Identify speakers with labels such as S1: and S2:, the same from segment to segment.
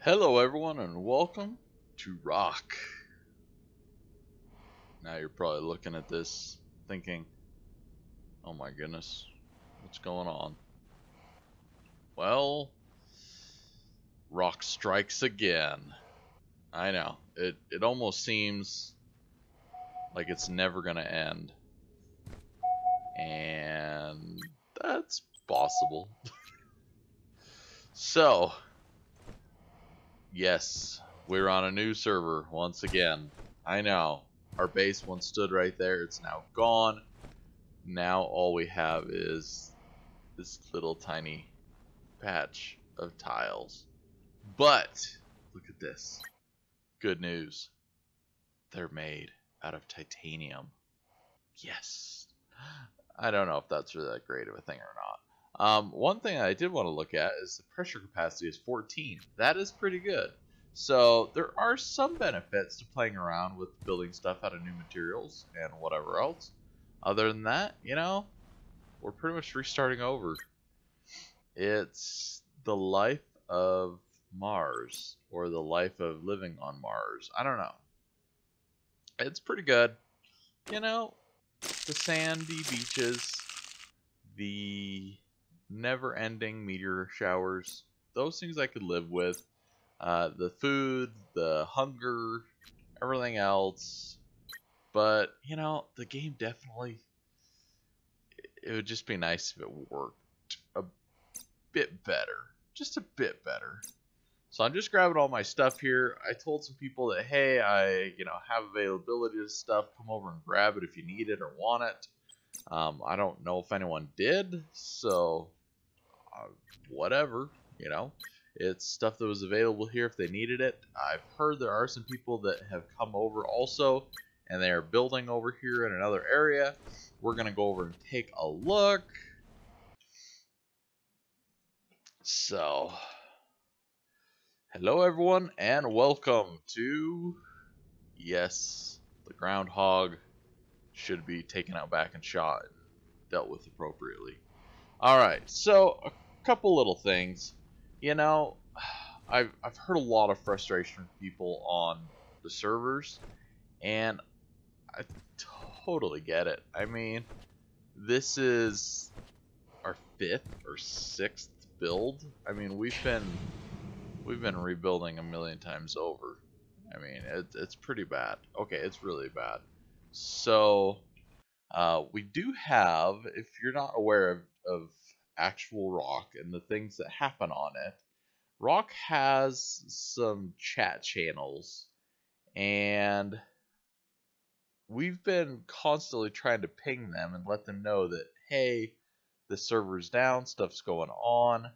S1: Hello everyone and welcome to Rokh. Now you're probably looking at this thinking, oh my goodness, what's going on? Well, Rokh strikes again. I know, it almost seems like it's never gonna end. And that's possible. So, yes, we're on a new server once again. I know, our base once stood right there, it's now gone. Now all we have is this little tiny patch of tiles. But, look at this. Good news. They're made out of titanium. Yes. I don't know if that's really that great of a thing or not. One thing I did want to look at is the pressure capacity is 14. That is pretty good. So there are some benefits to playing around with building stuff out of new materials and whatever else. Other than that, you know, we're pretty much restarting over. It's the life of Mars, or the life of living on Mars. I don't know. It's pretty good. You know, the sandy beaches, the never-ending meteor showers, those things I could live with. The food, the hunger, everything else. But, you know, the game definitely, it would just be nice if it worked a bit better. Just a bit better. So I'm just grabbing all my stuff here. I told some people that, hey, I have availability to stuff. Come over and grab it if you need it or want it. I don't know if anyone did, so whatever, you know. It's stuff that was available here if they needed it. I've heard there are some people that have come over also, and they are building over here in another area. We're going to go over and take a look. So, hello everyone, and welcome to, yes, the groundhog should be taken out back and shot and dealt with appropriately. Alright, so a couple little things. You know, I've heard a lot of frustration from people on the servers, and I totally get it. I mean, this is our 5th or 6th build. I mean, we've been rebuilding a million times over. I mean, it's pretty bad. Okay, it's really bad. So, we do have, if you're not aware of actual Rokh and the things that happen on it, Rokh has some chat channels, and we've been constantly trying to ping them and let them know that, hey, the server's down, stuff's going on,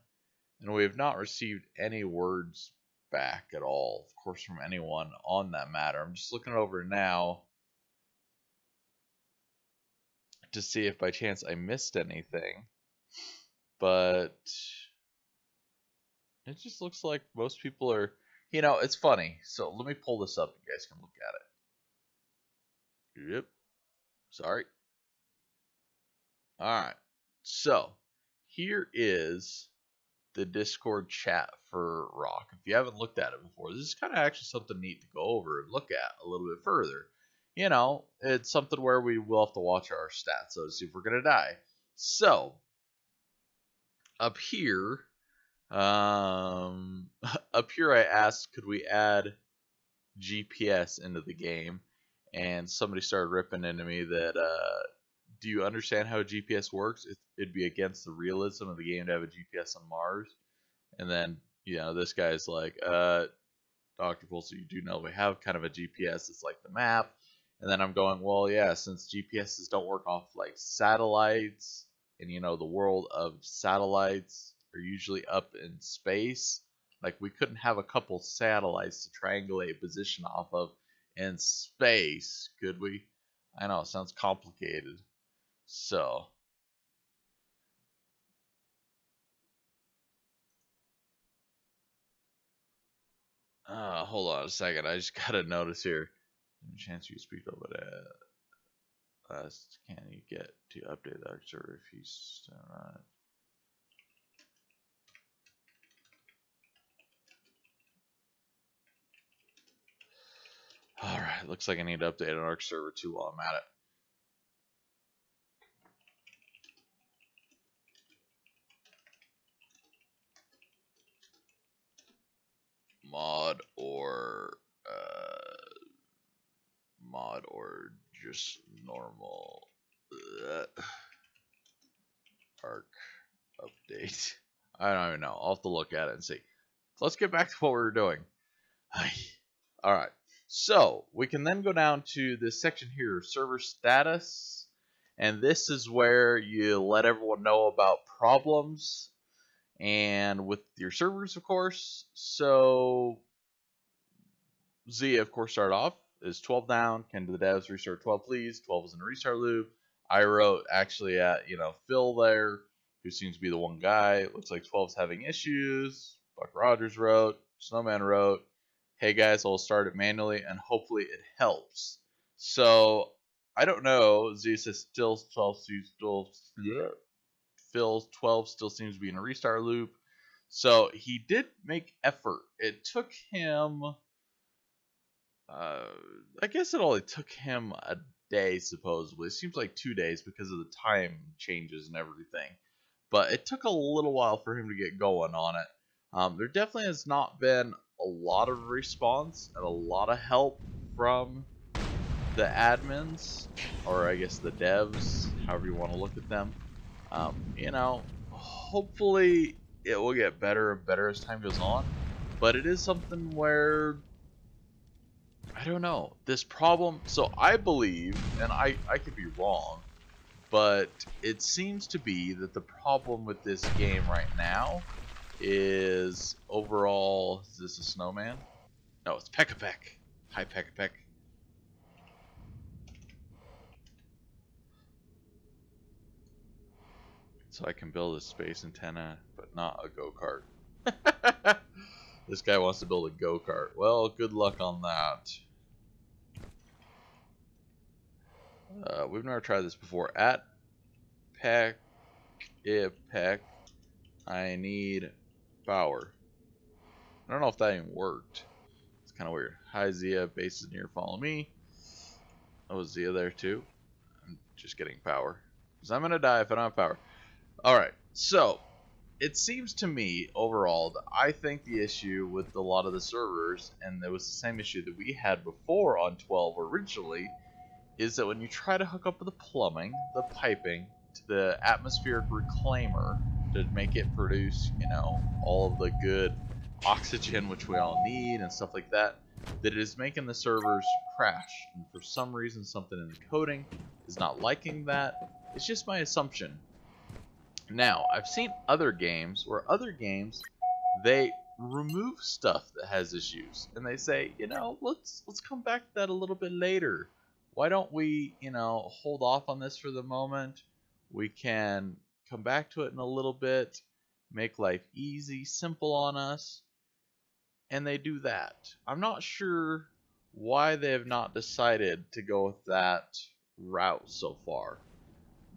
S1: and we have not received any words back at all, of course, from anyone on that matter. I'm just looking over now to see if by chance I missed anything, but it just looks like most people are, you know, it's funny. So let me pull this up, you guys can look at it. Yep. Sorry. Alright. So, here is the Discord chat for Rokh. If you haven't looked at it before, this is kind of actually something neat to go over and look at a little bit further. You know, it's something where we will have to watch our stats, so to see if we're going to die. So, up here, I asked, could we add GPS into the game? And somebody started ripping into me that, do you understand how GPS works? It'd be against the realism of the game to have a GPS on Mars. And then, you know, this guy's like, Dr. Pulse, you do know we have kind of a GPS. It's like the map. And then I'm going, well, yeah, since GPSs don't work off like satellites, and you know, the world of satellites are usually up in space, like we couldn't have a couple satellites to triangulate position off of in space, could we? I know, it sounds complicated. So, hold on a second. I just got a notice here. Chance you speak over that. Can you get to update the server if he's still not? It looks like I need to update an ARC server too while I'm at it. Mod or just normal ARC update. I don't even know. I'll have to look at it and see. Let's get back to what we were doing. Alright, so we can then go down to this section here, server status, and this is where you let everyone know about problems and with your servers, of course. So Z, of course, started off is 12 down. Can the devs restart 12, please? 12 is in a restart loop. I wrote actually at Phil there, who seems to be the one guy. Looks like 12's having issues. Buck Rogers wrote. Snowman wrote, hey guys, I'll start it manually and hopefully it helps. So I don't know. Z says still 12 Phil's 12 still seems to be in a restart loop. So he did make effort. It took him I guess it only took him a day, supposedly. It seems like 2 days because of the time changes and everything. But it took a little while for him to get going on it. There definitely has not been a lot of response and a lot of help from the admins, or I guess the devs, however you want to look at them. Hopefully it will get better and better as time goes on. But it is something where, I don't know, this problem, so I believe, and I could be wrong, but it seems to be that the problem with this game right now is overall, is this a snowman? No, it's Pekka Peck. Hi, Pekka Peck. So I can build a space antenna, but not a go-kart. This guy wants to build a go-kart. Well, good luck on that. We've never tried this before. At Peck, I need power. I don't know if that even worked. It's kind of weird. Hi Zia, base is near, follow me. Oh, Zia there too. I'm just getting power. Because I'm going to die if I don't have power. Alright, so it seems to me overall that I think the issue with a lot of the servers, and it was the same issue that we had before on 12 originally, is that when you try to hook up the plumbing, the piping, to the atmospheric reclaimer to make it produce, all of the good oxygen which we all need and stuff like that, that it is making the servers crash. And for some reason, something in the coding is not liking that. It's just my assumption. Now, I've seen other games where they remove stuff that has issues, and they say, let's come back to that a little bit later. Why don't we, hold off on this for the moment? We can come back to it in a little bit, make life easy, simple on us, and they do that. I'm not sure why they have not decided to go with that route so far.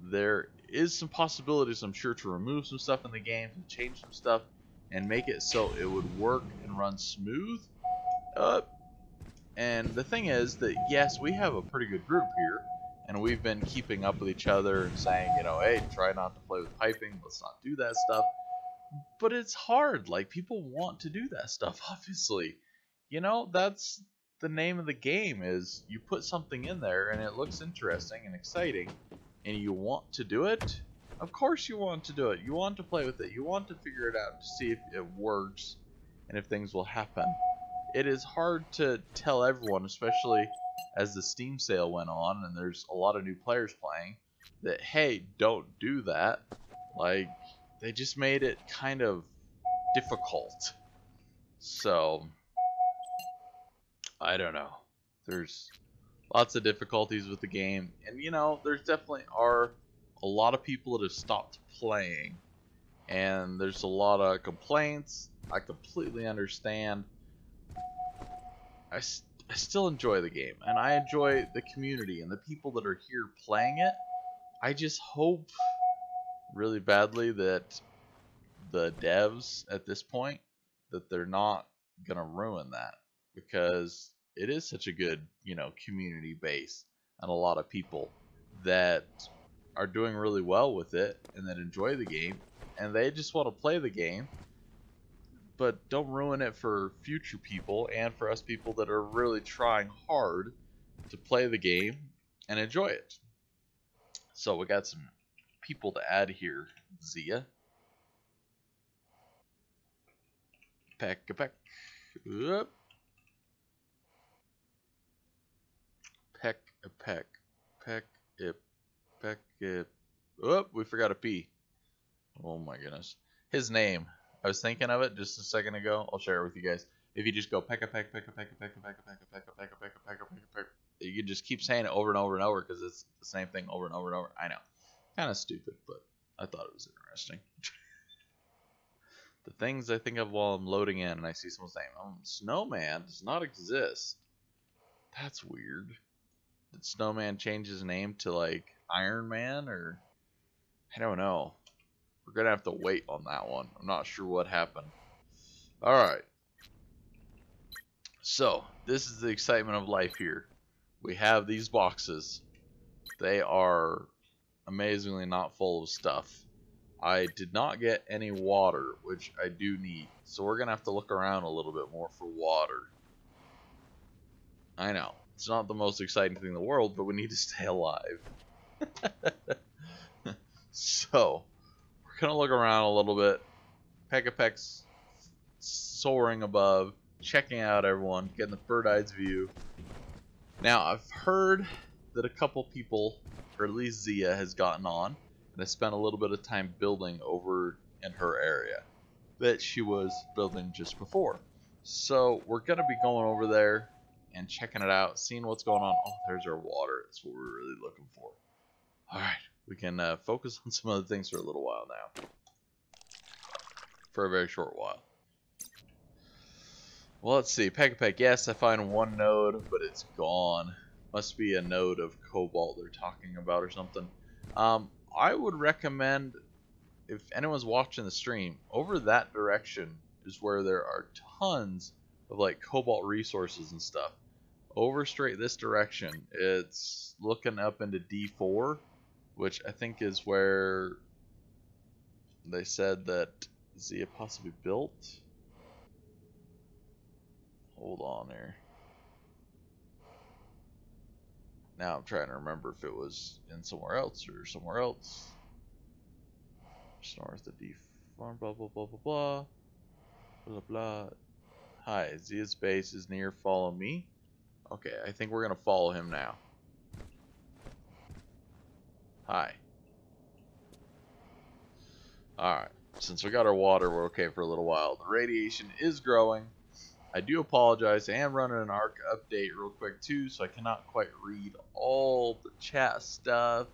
S1: There is some possibilities, I'm sure, to remove some stuff in the game, to change some stuff, and make it so it would work and run smooth. And the thing is that, yes, we have a pretty good group here, and we've been keeping up with each other and saying, hey, try not to play with piping, let's not do that stuff. But it's hard. Like, people want to do that stuff, obviously. That's the name of the game, is you put something in there and it looks interesting and exciting, and you want to do it. Of course you want to do it. You want to play with it. You want to figure it out to see if it works and if things will happen. It is hard to tell everyone, especially as the Steam sale went on and there's a lot of new players playing, that, hey, don't do that. Like, they just made it kind of difficult. So, I don't know. There's lots of difficulties with the game, and there's definitely are a lot of people that have stopped playing, and there's a lot of complaints. I completely understand. I still enjoy the game, and I enjoy the community and the people that are here playing it. I just hope really badly that the devs at this point, that they're not gonna ruin that, because it is such a good, you know, community base and a lot of people that are doing really well with it and that enjoy the game and they just want to play the game, but don't ruin it for future people and for us people that are really trying hard to play the game and enjoy it. So we got some people to add here. Zia. Peck. Whoop. Peck. Whoop, we forgot a P. Oh my goodness. His name. I was thinking of it just a second ago. I'll share it with you guys. If you just go peck, you can just keep saying it over and over and over because it's the same thing over and over and over. I know. Kind of stupid, but I thought it was interesting. The things I think of while I'm loading in and I see someone saying, Snowman does not exist. That's weird. Did Snowman change his name to like Iron Man or I don't know. We're gonna have to wait on that one. I'm not sure what happened. Alright. So, this is the excitement of life here. We have these boxes. They are amazingly not full of stuff. I did not get any water, which I do need. So we're gonna have to look around a little bit more for water. I know. It's not the most exciting thing in the world, but we need to stay alive. So, we're going to look around a little bit. Peck's soaring above, checking out everyone, getting the bird-eye view. Now, I've heard that a couple people, or at least Zia, has gotten on and has spent a little bit of time building over in her area that she was building just before. So, we're going to be going over there and checking it out, seeing what's going on. Oh, there's our water. That's what we're really looking for. Alright, we can focus on some other things for a little while now. For a very short while. Well, let's see. Peck, yes, I find one node, but it's gone. Must be a node of cobalt they're talking about or something. I would recommend, if anyone's watching the stream, over that direction is where there are tons of like cobalt resources and stuff. Over straight this direction, it's looking up into D4, which I think is where they said that Zia possibly built. Hold on here. Now I'm trying to remember if it was in somewhere else or somewhere else. Just north of D4, blah blah blah blah blah. Blah blah. Hi, Zia's base is near. Follow me. Okay, I think we're gonna follow him now. Hi. Alright, since we got our water, we're okay for a little while. The radiation is growing. I do apologize. I am running an ARC update real quick too, so I cannot quite read all the chat stuff.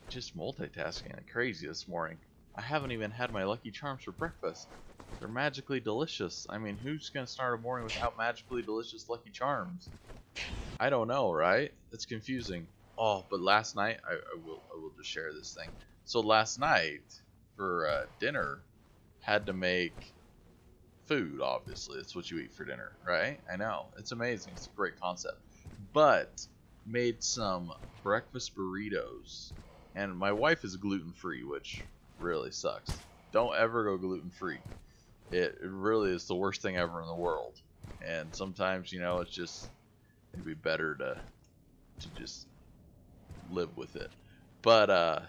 S1: Just multitasking and crazy this morning. I haven't even had my Lucky Charms for breakfast. They're magically delicious. I mean, who's gonna start a morning without magically delicious Lucky Charms? I don't know, right? It's confusing. Oh, but last night, I will just share this thing. So last night, for dinner, had to make food, obviously. It's what you eat for dinner, right? I know. It's amazing. It's a great concept. But made some breakfast burritos. And my wife is gluten-free, which really sucks. Don't ever go gluten-free. It really is the worst thing ever in the world. And sometimes, you know, it's just, it'd be better to just live with it. But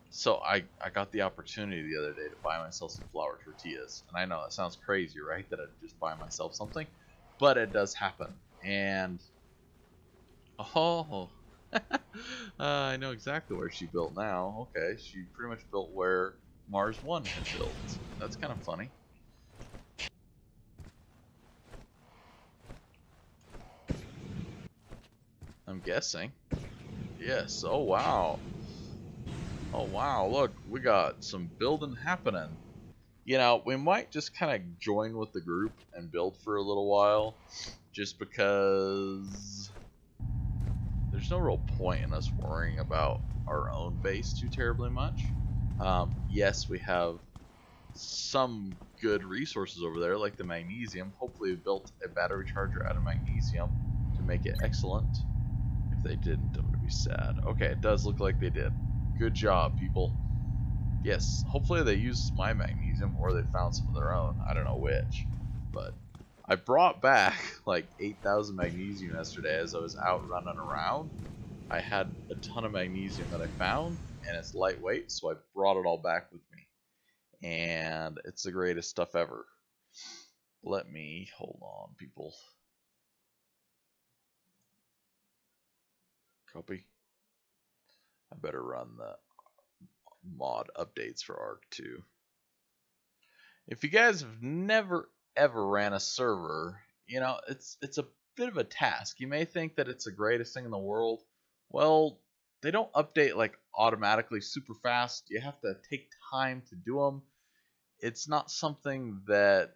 S1: so I got the opportunity the other day to buy myself some flour tortillas. And I know that sounds crazy, right? That I'd just buy myself something. But it does happen. And oh, I know exactly where she built now. Okay, she pretty much built where Mars 1 had built. That's kind of funny. I'm guessing. Yes. Oh wow. Oh wow, look, we got some building happening. You know, we might just kind of join with the group and build for a little while, just because there's no real point in us worrying about our own base too terribly much. Yes, we have some good resources over there, like the magnesium. Hopefully we built a battery charger out of magnesium to make it excellent. If they didn't, I'm going to be sad. Okay, it does look like they did. Good job, people. Yes, hopefully they used my magnesium or they found some of their own. I don't know which. But I brought back like 8,000 magnesium yesterday as I was out running around. I had a ton of magnesium that I found, and it's lightweight, so I brought it all back with me. And it's the greatest stuff ever. Let me, hold on, people. Copy. I better run the mod updates for Arc 2. If you guys have never ever ran a server, you know, it's a bit of a task. You may think that it's the greatest thing in the world. Well, they don't update like automatically super fast. You have to take time to do them. It's not something that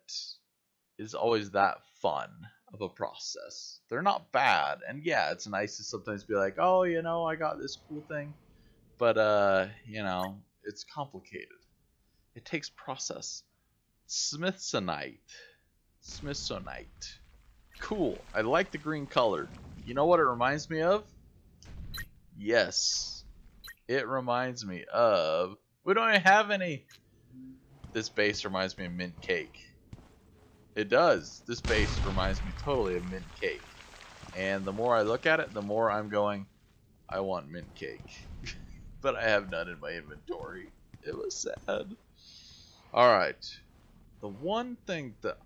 S1: is always that fun of a process. They're not bad, and yeah, it's nice to sometimes be like, oh, you know, I got this cool thing, but you know, it's complicated. It takes process. Smithsonite. Cool. I like the green color. You know what it reminds me of? Yes. It reminds me of... We don't even have any... This base reminds me of mint cake. It does. This base reminds me totally of mint cake. And the more I look at it, the more I'm going, I want mint cake. But I have none in my inventory. It was sad. Alright. The one thing that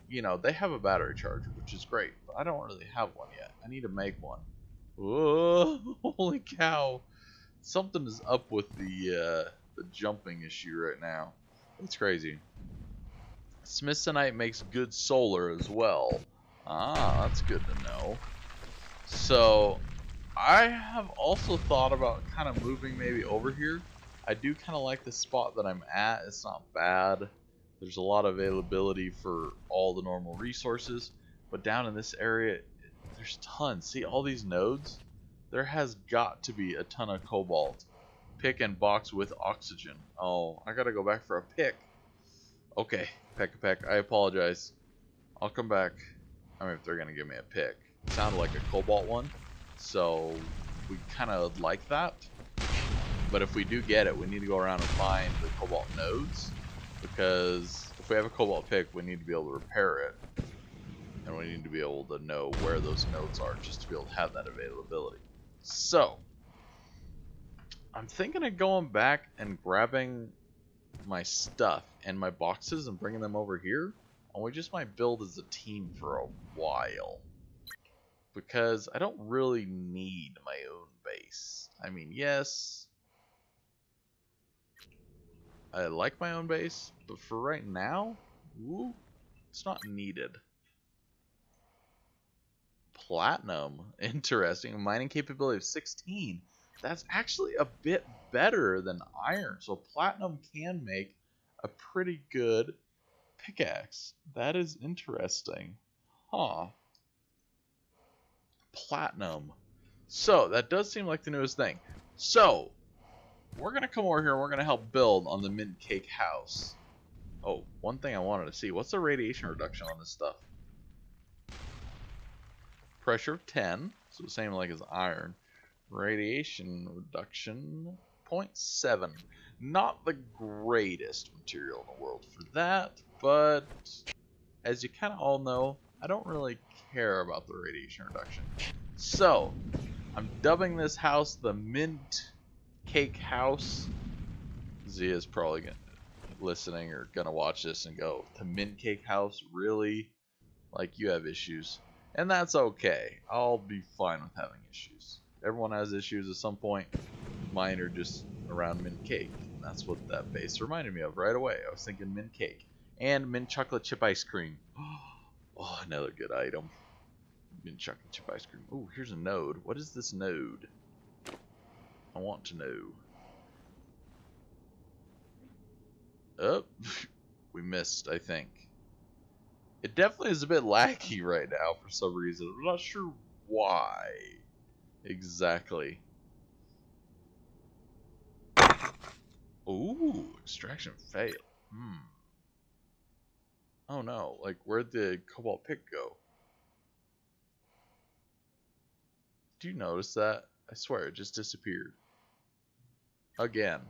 S1: you know, they have a battery charger, which is great, but I don't really have one yet. I need to make one. Whoa, holy cow. Something is up with the jumping issue right now. It's crazy. Smithsonite makes good solar as well. Ah, that's good to know. So, I have also thought about kind of moving maybe over here. I do kind of like the spot that I'm at. It's not bad. There's a lot of availability for all the normal resources, but down in this area, there's tons. See all these nodes? There has got to be a ton of cobalt. Pick and box with oxygen. Oh, I gotta go back for a pick. Okay, peck. I apologize. I'll come back. I mean, if they're gonna give me a pick. It sounded like a cobalt one, so we kind of like that. But if we do get it, we need to go around and find the cobalt nodes. Because if we have a cobalt pick, we need to be able to repair it. And we need to be able to know where those nodes are just to be able to have that availability. So, I'm thinking of going back and grabbing my stuff and my boxes and bringing them over here. And we just might build as a team for a while. Because I don't really need my own base. I mean, yes... I like my own base, but for right now, ooh, it's not needed. Platinum, interesting. Mining capability of 16. That's actually a bit better than iron. So platinum can make a pretty good pickaxe. That is interesting. Huh. Platinum. So, that does seem like the newest thing. So, we're going to come over here and we're going to help build on the mint cake house. Oh, one thing I wanted to see. What's the radiation reduction on this stuff? Pressure of 10. So the same like as iron. Radiation reduction 0.7. Not the greatest material in the world for that. But as you kind of all know, I don't really care about the radiation reduction. So, I'm dubbing this house the mint cake house. Zia's probably listening or gonna watch this and go, the mint cake house, really? Like, you have issues. And that's okay. I'll be fine with having issues. Everyone has issues at some point. Mine are just around mint cake. And that's what that base reminded me of right away. I was thinking mint cake. And mint chocolate chip ice cream. Oh, another good item. Mint chocolate chip ice cream. Oh, here's a node. What is this node? I want to know. Oh, we missed, I think. It definitely is a bit laggy right now for some reason. I'm not sure why exactly. Ooh, extraction failed. Oh no, like where'd the cobalt pick go? Do you notice that? I swear it just disappeared. Again.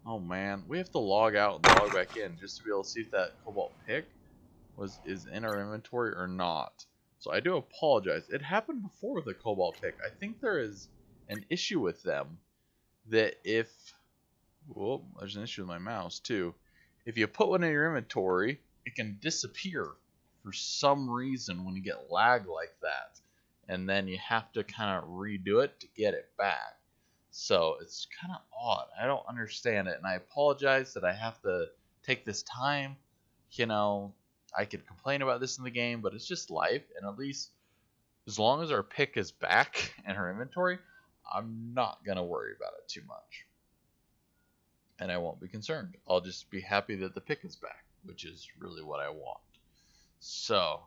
S1: Oh man, we have to log out and log back in just to be able to see if that cobalt pick is in our inventory or not. So I do apologize. It happened before with the cobalt pick. I think there is an issue with them that if... Whoa, there's an issue with my mouse too. If you put one in your inventory, it can disappear for some reason when you get lag like that. And then you have to kind of redo it to get it back. So it's kind of odd. I don't understand it, and I apologize that I have to take this time. You know, I could complain about this in the game, but it's just life, and at least as long as our pick is back in our inventory, I'm not going to worry about it too much. And I won't be concerned. I'll just be happy that the pick is back, which is really what I want. So,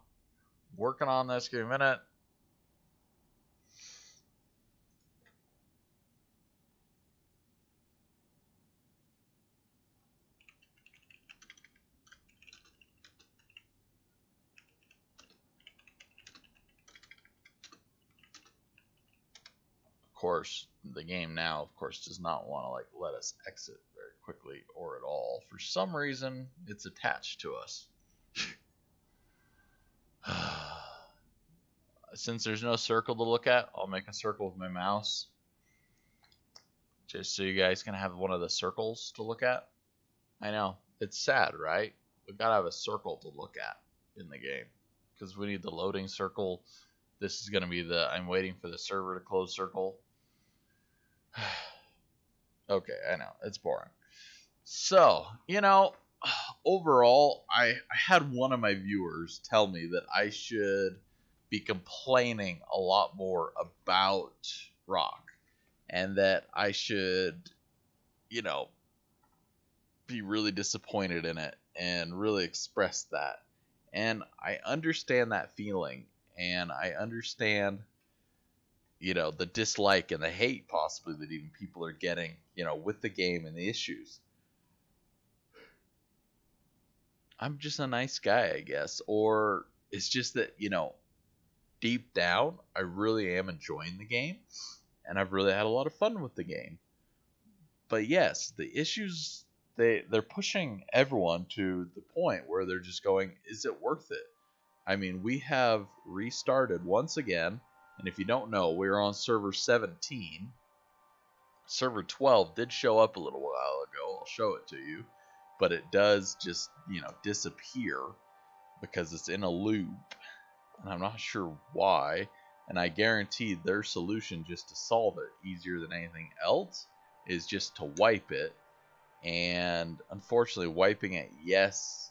S1: working on this, give me a minute. Of course, the game now, of course, does not want to like let us exit very quickly or at all. For some reason, it's attached to us. Since there's no circle to look at, I'll make a circle with my mouse. Just so you guys can have one of the circles to look at. I know, it's sad, right? We've got to have a circle to look at in the game. Because we need the loading circle. This is going to be the I'm waiting for the server to close circle. Okay, I know, it's boring. So, you know, overall, I had one of my viewers tell me that I should be complaining a lot more about Rokh. And that I should, you know, be really disappointed in it and really express that. And I understand that feeling. And I understand, you know, the dislike and the hate possibly that even people are getting, you know, with the game and the issues. I'm just a nice guy, I guess. Or it's just that, you know, deep down, I really am enjoying the game. And I've really had a lot of fun with the game. But yes, the issues, they're pushing everyone to the point where they're just going, is it worth it? I mean, we have restarted once again. And if you don't know, we're on server 17. Server 12 did show up a little while ago. I'll show it to you. But it does just, you know, disappear because it's in a loop. And I'm not sure why. And I guarantee their solution just to solve it easier than anything else is just to wipe it. And unfortunately, wiping it, yes,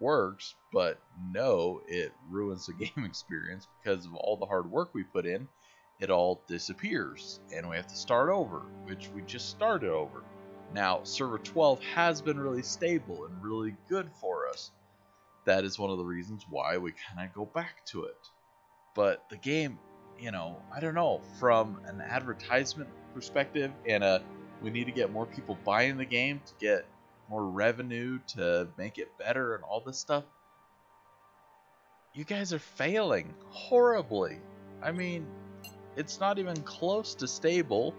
S1: works, but no, it ruins the game experience because of all the hard work we put in. It all disappears and we have to start over, which we just started over. Now, server 12 has been really stable and really good for us. That is one of the reasons why we kind of go back to it. But the game, you know, I don't know, from an advertisement perspective and we need to get more people buying the game to get more revenue to make it better and all this stuff. You guys are failing horribly. I mean, it's not even close to stable.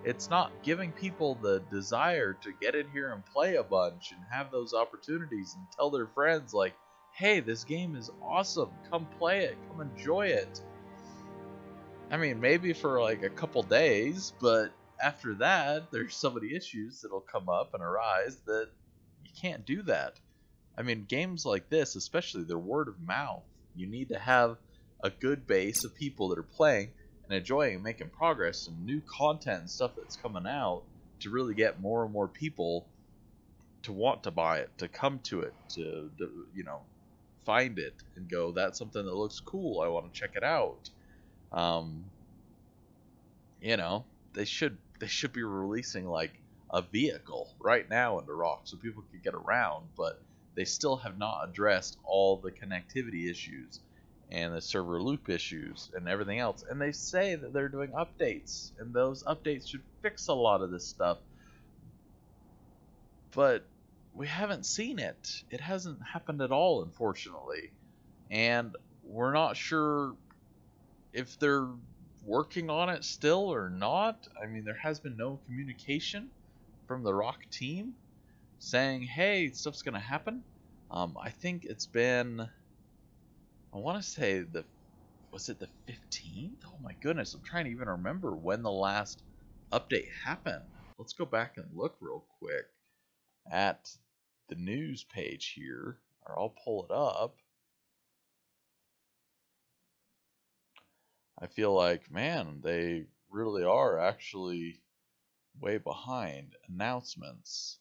S1: It's not giving people the desire to get in here and play a bunch and have those opportunities and tell their friends like, hey, this game is awesome. Come play it. Come enjoy it. I mean, maybe for like a couple days, but after that, there's so many issues that'll come up and arise that you can't do that. I mean, games like this, especially, they're word of mouth. You need to have a good base of people that are playing and enjoying and making progress and new content and stuff that's coming out to really get more and more people to want to buy it, to come to it, to you know, find it and go, that's something that looks cool. I want to check it out. You know, they should be releasing like a vehicle right now into Rokh so people could get around, but they still have not addressed all the connectivity issues and the server loop issues and everything else. And they say that they're doing updates, and those updates should fix a lot of this stuff. But we haven't seen it. It hasn't happened at all, unfortunately. And we're not sure if they're working on it still or not. I mean, there has been no communication from the Rokh team saying, hey, stuff's gonna happen. I think it's been, I want to say was it the 15th? Oh my goodness, I'm trying to even remember when the last update happened. Let's go back and look real quick at the news page here, or I'll pull it up. I feel like, man, they really are actually way behind announcements.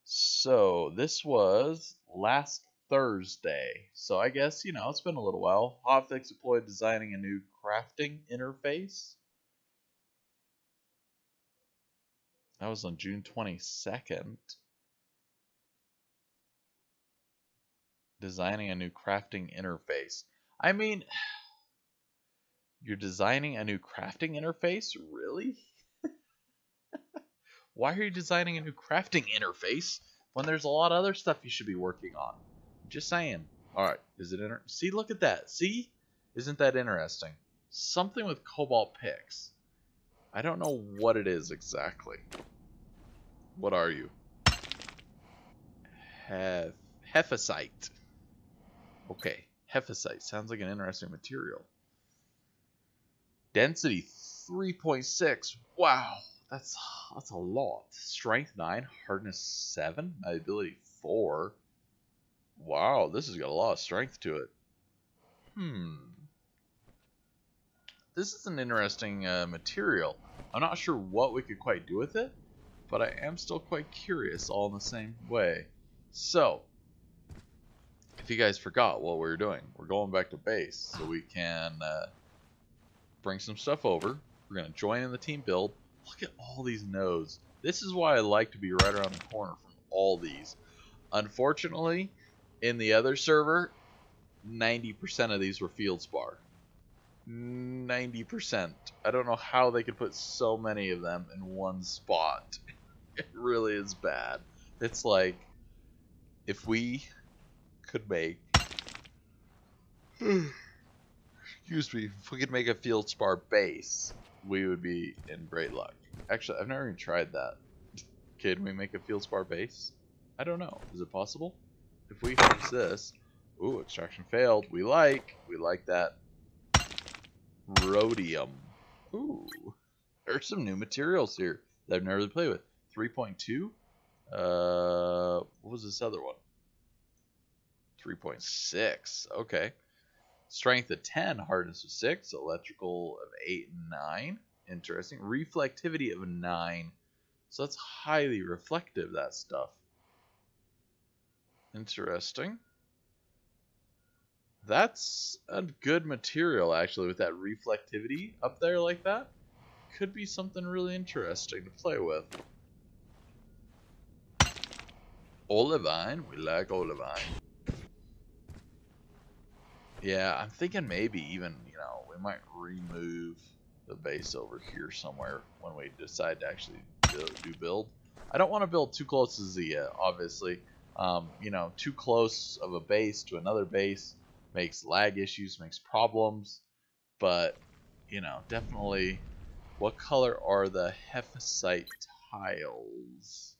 S1: So this was last Thursday. So I guess, you know, it's been a little while. Hogs deployed designing a new crafting interface. That was on June 22nd. Designing a new crafting interface. I mean, you're designing a new crafting interface? Really? Why are you designing a new crafting interface when there's a lot of other stuff you should be working on? Just saying. Alright, is it see, look at that. See? Isn't that interesting? Something with cobalt picks. I don't know what it is exactly. What are you? Hephaesite. Okay, hephaesite. Sounds like an interesting material. Density 3.6. Wow, that's a lot. Strength 9, hardness 7, ability 4. Wow, this has got a lot of strength to it. This is an interesting material. I'm not sure what we could quite do with it, but I am still quite curious all in the same way. So, if you guys forgot what we were doing, we're going back to base so we can bring some stuff over. We're going to join in the team build. Look at all these nodes. This is why I like to be right around the corner from all these. Unfortunately, in the other server, 90% of these were field spar. 90%. I don't know how they could put so many of them in one spot. It really is bad. It's like, if we could make... Excuse me. If we could make a field spar base, we would be in great luck. Actually, I've never even tried that. Can we make a field spar base? I don't know. Is it possible? If we use this... Ooh, extraction failed. We like that. Rhodium. Ooh. There's some new materials here that I've never really played with. 3.2. What was this other one? 3.6. Okay. Strength of 10, hardness of 6, electrical of 8 and 9. Interesting. Reflectivity of 9. So that's highly reflective, that stuff. Interesting. That's a good material, actually, with that reflectivity up there like that. Could be something really interesting to play with. Olivine. We like olivine. Yeah, I'm thinking maybe even, you know, we might remove the base over here somewhere when we decide to actually do build. I don't want to build too close to Zia, obviously. You know, too close of a base to another base makes lag issues, makes problems. But, you know, definitely, what color are the Hephaesite tiles?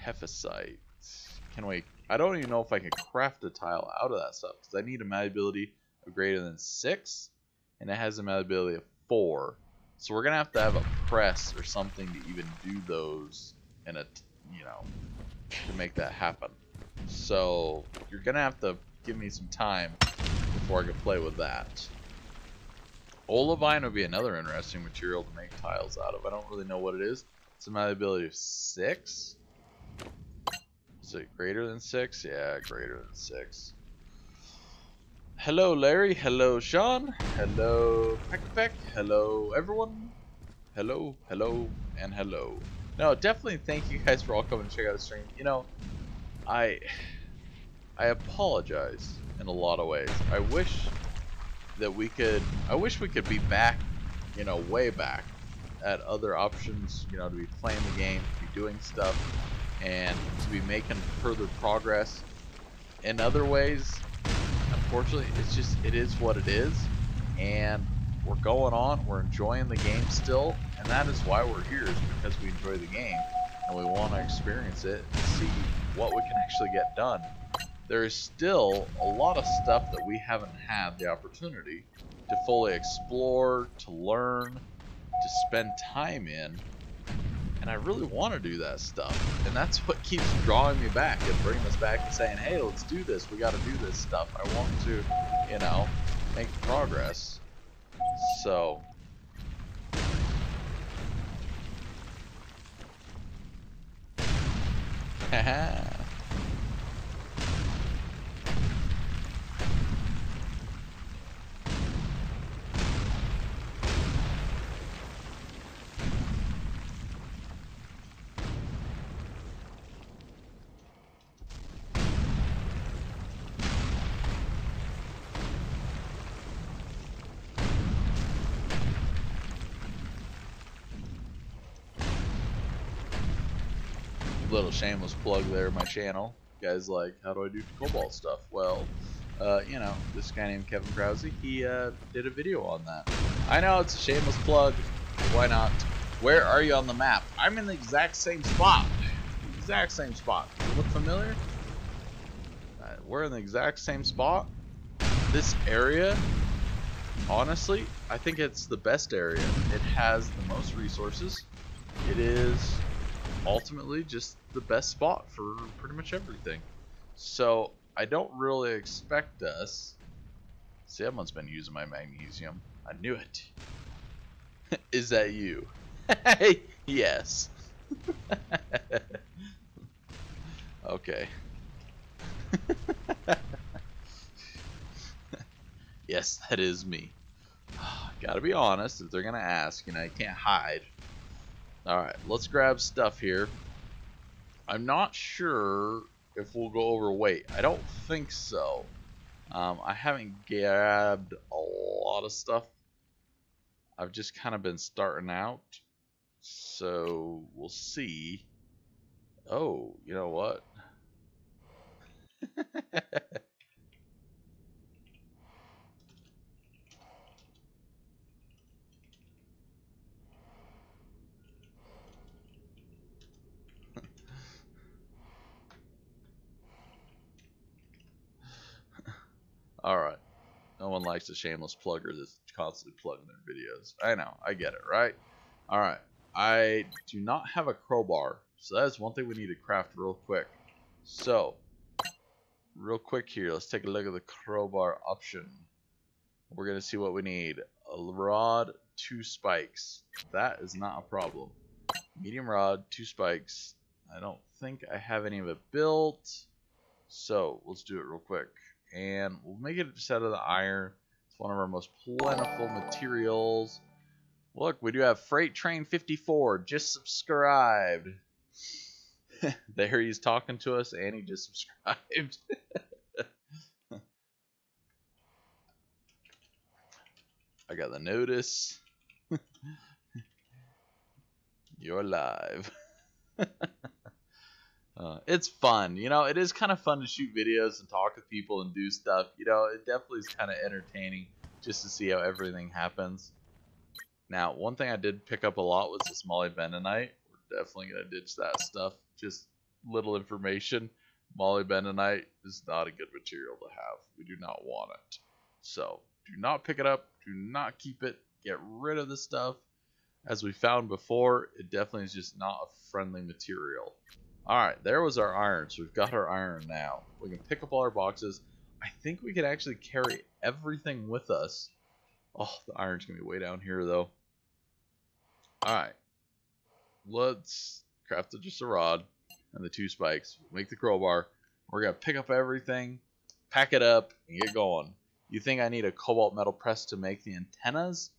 S1: Hephaesite. Can we... I don't even know if I can craft a tile out of that stuff, because I need a malleability of greater than 6, and it has a malleability of 4. So we're going to have a press or something to even do those in a, you know, to make that happen. So you're going to have to give me some time before I can play with that. Olivine would be another interesting material to make tiles out of. I don't really know what it is. It's a malleability of 6. Is it greater than 6? Yeah, greater than 6. Hello, Larry. Hello, Sean. Hello, Peck. Hello, everyone. Hello, and hello. No, definitely thank you guys for all coming to check out the stream. You know, I apologize in a lot of ways. I wish we could be back, you know, way back at other options, you know, to be playing the game, to be doing stuff. and to be making further progress. In other ways, unfortunately, it is what it is, and we're going on, we're enjoying the game still, and that is why we're here, is because we enjoy the game, and we want to experience it and see what we can actually get done. There is still a lot of stuff that we haven't had the opportunity to fully explore, to learn, to spend time in, and I really want to do that stuff, and that's what keeps drawing me back and bringing us back and saying, hey, let's do this, we got to do this stuff. I want to, you know, make progress. So haha. Little shameless plug there, my channel. You guys like, how do I do cobalt stuff? Well, you know, this guy named Kevin Krause, he did a video on that. I know it's a shameless plug. Why not? Where are you on the map? I'm in the exact same spot. The exact same spot. Does it look familiar? We're in the exact same spot. This area, honestly, I think it's the best area. It has the most resources. It is ultimately just the best spot for pretty much everything. So I don't really expect us. Someone's been using my magnesium. I knew it. Is that you? Yes. Okay. Yes, that is me. Gotta be honest, if they're gonna ask, you know, you can't hide. Alright, let's grab stuff here. I'm not sure if we'll go over weight. I don't think so. I haven't grabbed a lot of stuff. I've just kind of been starting out. So we'll see. Oh, you know what? Alright. No one likes a shameless plugger that's constantly plugging their videos. I know, I get it, right? Alright. I do not have a crowbar, so that is one thing we need to craft real quick. So, real quick here, let's take a look at the crowbar option. We're going to see what we need. A rod, 2 spikes. That is not a problem. Medium rod, 2 spikes. I don't think I have any of it built. So, let's do it real quick. And we'll make it just out of the iron. It's one of our most plentiful materials. Look, we do have Freight Train 54. Just subscribed. There he's talking to us, and he just subscribed. I got the notice. You're live. It's fun, you know. It is kind of fun to shoot videos and talk with people and do stuff. You know, it definitely is kind of entertaining just to see how everything happens. Now, one thing I did pick up a lot was this molybdenite. We're definitely gonna ditch that stuff. Just little information. Molybdenite is not a good material to have. We do not want it. So do not pick it up. Do not keep it. Get rid of the stuff. As we found before, it definitely is just not a friendly material. Alright, there was our iron. So we've got our iron now. We can pick up all our boxes. I think we could actually carry everything with us. Oh, the iron's going to be way down here, though. Alright. Let's craft just a rod and the 2 spikes. Make the crowbar. We're going to pick up everything, pack it up, and get going. You think I need a cobalt metal press to make the antennas?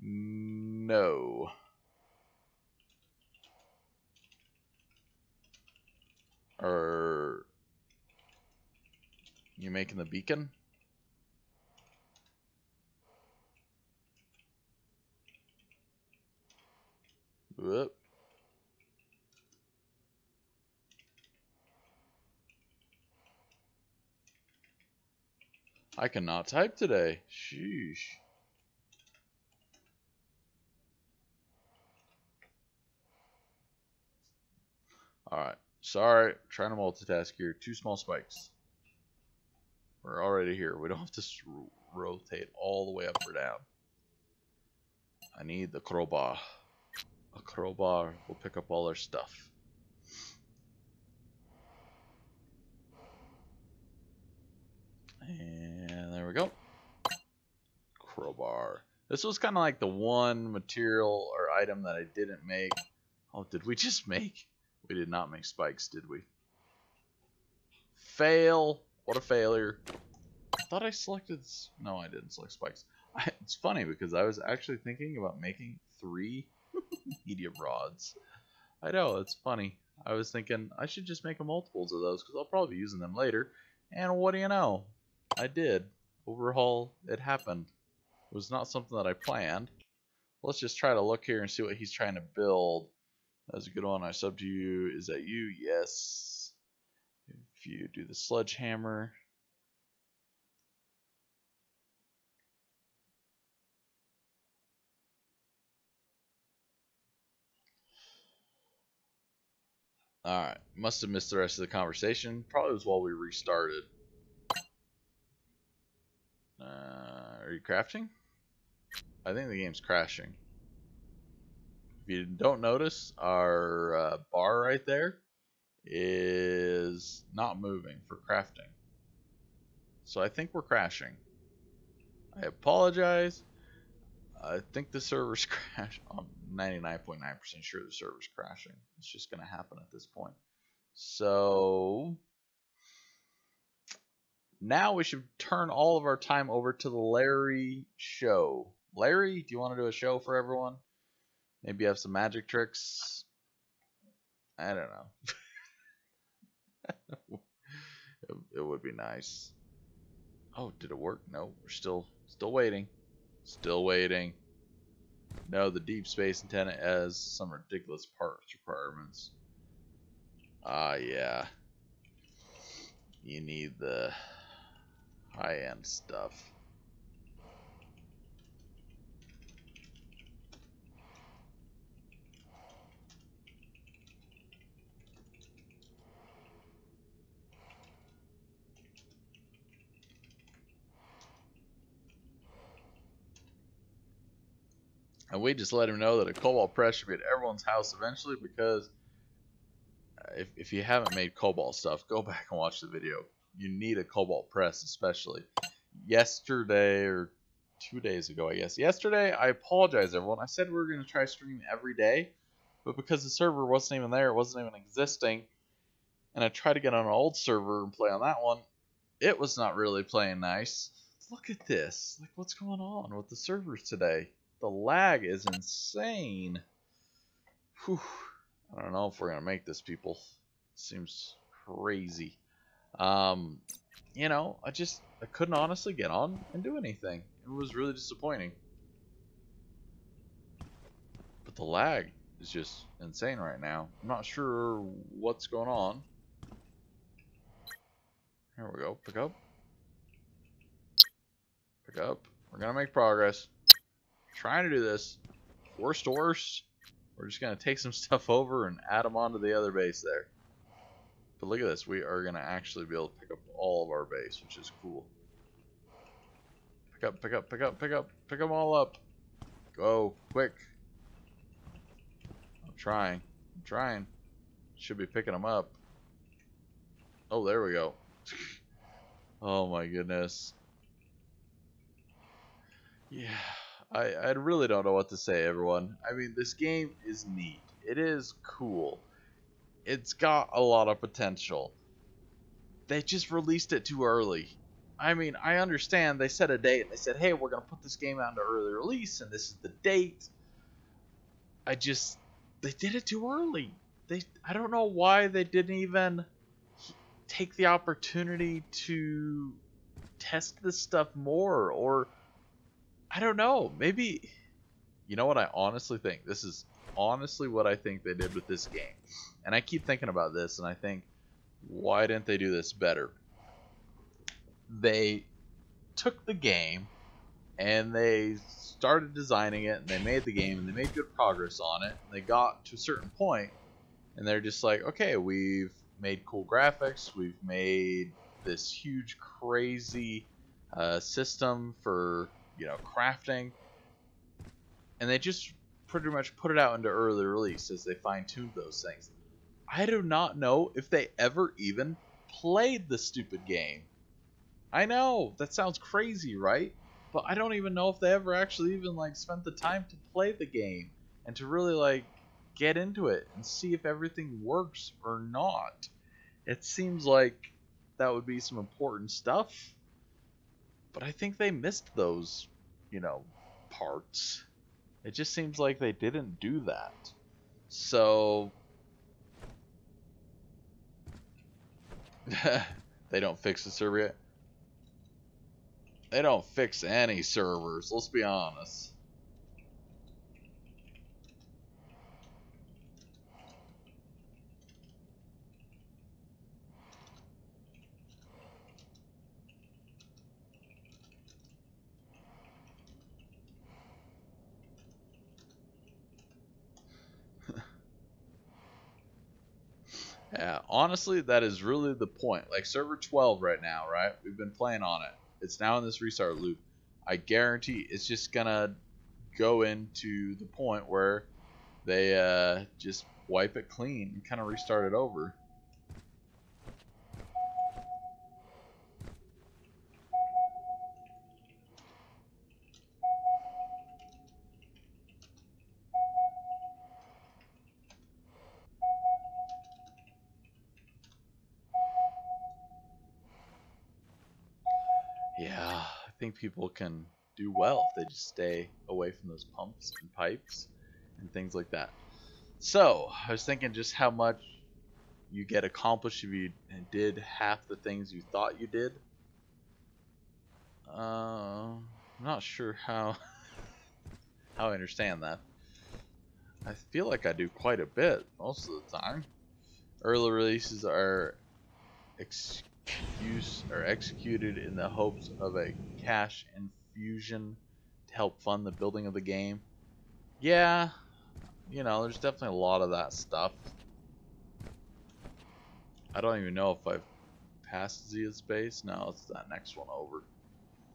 S1: No. Are you making the beacon? Whoop. I cannot type today. Sheesh. Alright. Sorry. Trying to multitask here. 2 small spikes. We're already here. We don't have to rotate all the way up or down. I need the crowbar. A crowbar will pick up all our stuff. And there we go. Crowbar. This was kind of like the one material or item that I didn't make. Oh, did we just make? We did not make spikes, did we? Fail. What a failure. I thought I selected... No, I didn't select spikes. It's funny because I was actually thinking about making 3 medium rods. I know, it's funny. I was thinking I should just make multiples of those because I'll probably be using them later. And what do you know? I did. Overhaul, it happened. It was not something that I planned. Let's just try to look here and see what he's trying to build. That was a good one. I subbed to you. Is that you? Yes. If you do the sledgehammer. Alright. Must have missed the rest of the conversation. Probably was while we restarted. Are you crafting? I think the game's crashing. If you don't notice, our bar right there is not moving for crafting. So I think we're crashing. I apologize. I think the server's crashed. I'm 99.9% sure the server's crashing. It's just going to happen at this point. So now we should turn all of our time over to the Larry show. Larry, do you want to do a show for everyone? Maybe have some magic tricks? I don't know. It would be nice. Oh, did it work? No, we're still waiting. Still waiting. No, the deep space antenna has some ridiculous parts requirements. Yeah. You need the high-end stuff. And we just let him know that a cobalt press should be at everyone's house eventually, because if you haven't made cobalt stuff, go back and watch the video. You need a cobalt press, especially. Yesterday, or 2 days ago, I guess. Yesterday, I apologize, everyone. I said we were going to try streaming every day, but because the server wasn't even there, it wasn't even existing, and I tried to get on an old server and play on that one, it was not really playing nice. Look at this. Like, what's going on with the servers today? The lag is insane. Whew. I don't know if we're gonna make this, people. Seems crazy. You know, I couldn't honestly get on and do anything. It was really disappointing. But the lag is just insane right now. I'm not sure what's going on. Here we go. Pick up. Pick up. We're gonna make progress. Trying to do this. Worst to worst, we're just going to take some stuff over and add them onto the other base there. But look at this. We are going to actually be able to pick up all of our base, which is cool. Pick up, pick up, pick up, pick up. Pick them all up. Go, quick. I'm trying. I'm trying. Should be picking them up. Oh, there we go. Oh my goodness. Yeah. I really don't know what to say, everyone. I mean, this game is neat. It is cool. It's got a lot of potential. They just released it too early. I mean, I understand they set a date and they said, hey, we're going to put this game out into early release and this is the date. They did it too early. I don't know why they didn't even take the opportunity to test this stuff more, or I don't know. Maybe, you know what I honestly think? This is honestly what I think they did with this game. And I keep thinking about this, and I think, why didn't they do this better? They took the game and they started designing it, and they made the game, and they made good progress on it, and they got to a certain point, and they're just like, okay, we've made cool graphics, we've made this huge crazy system for, you know, crafting, and they just pretty much put it out into early release as they fine-tuned those things. I do not know if they ever even played the stupid game. I know, that sounds crazy, right? But I don't even know if they ever actually even like spent the time to play the game and to really like get into it and see if everything works or not. It seems like that would be some important stuff, but I think they missed those, you know, parts. It just seems like they didn't do that. So they don't fix the server yet. They don't fix any servers, let's be honest. Yeah, honestly, that is really the point. Like server 12 right now, right? We've been playing on it. It's now in this restart loop. I guarantee it's just gonna go into the point where they just wipe it clean and kind of restart it over. Yeah, I think people can do well if they just stay away from those pumps and pipes and things like that. So, I was thinking just how much you get accomplished if you did half the things you thought you did. I'm not sure how I understand that. I feel like I do quite a bit most of the time. Early releases are executed in the hopes of a cash infusion to help fund the building of the game. Yeah, you know, there's definitely a lot of that stuff. I don't even know if I've passed Zia Space. No, it's that next one over.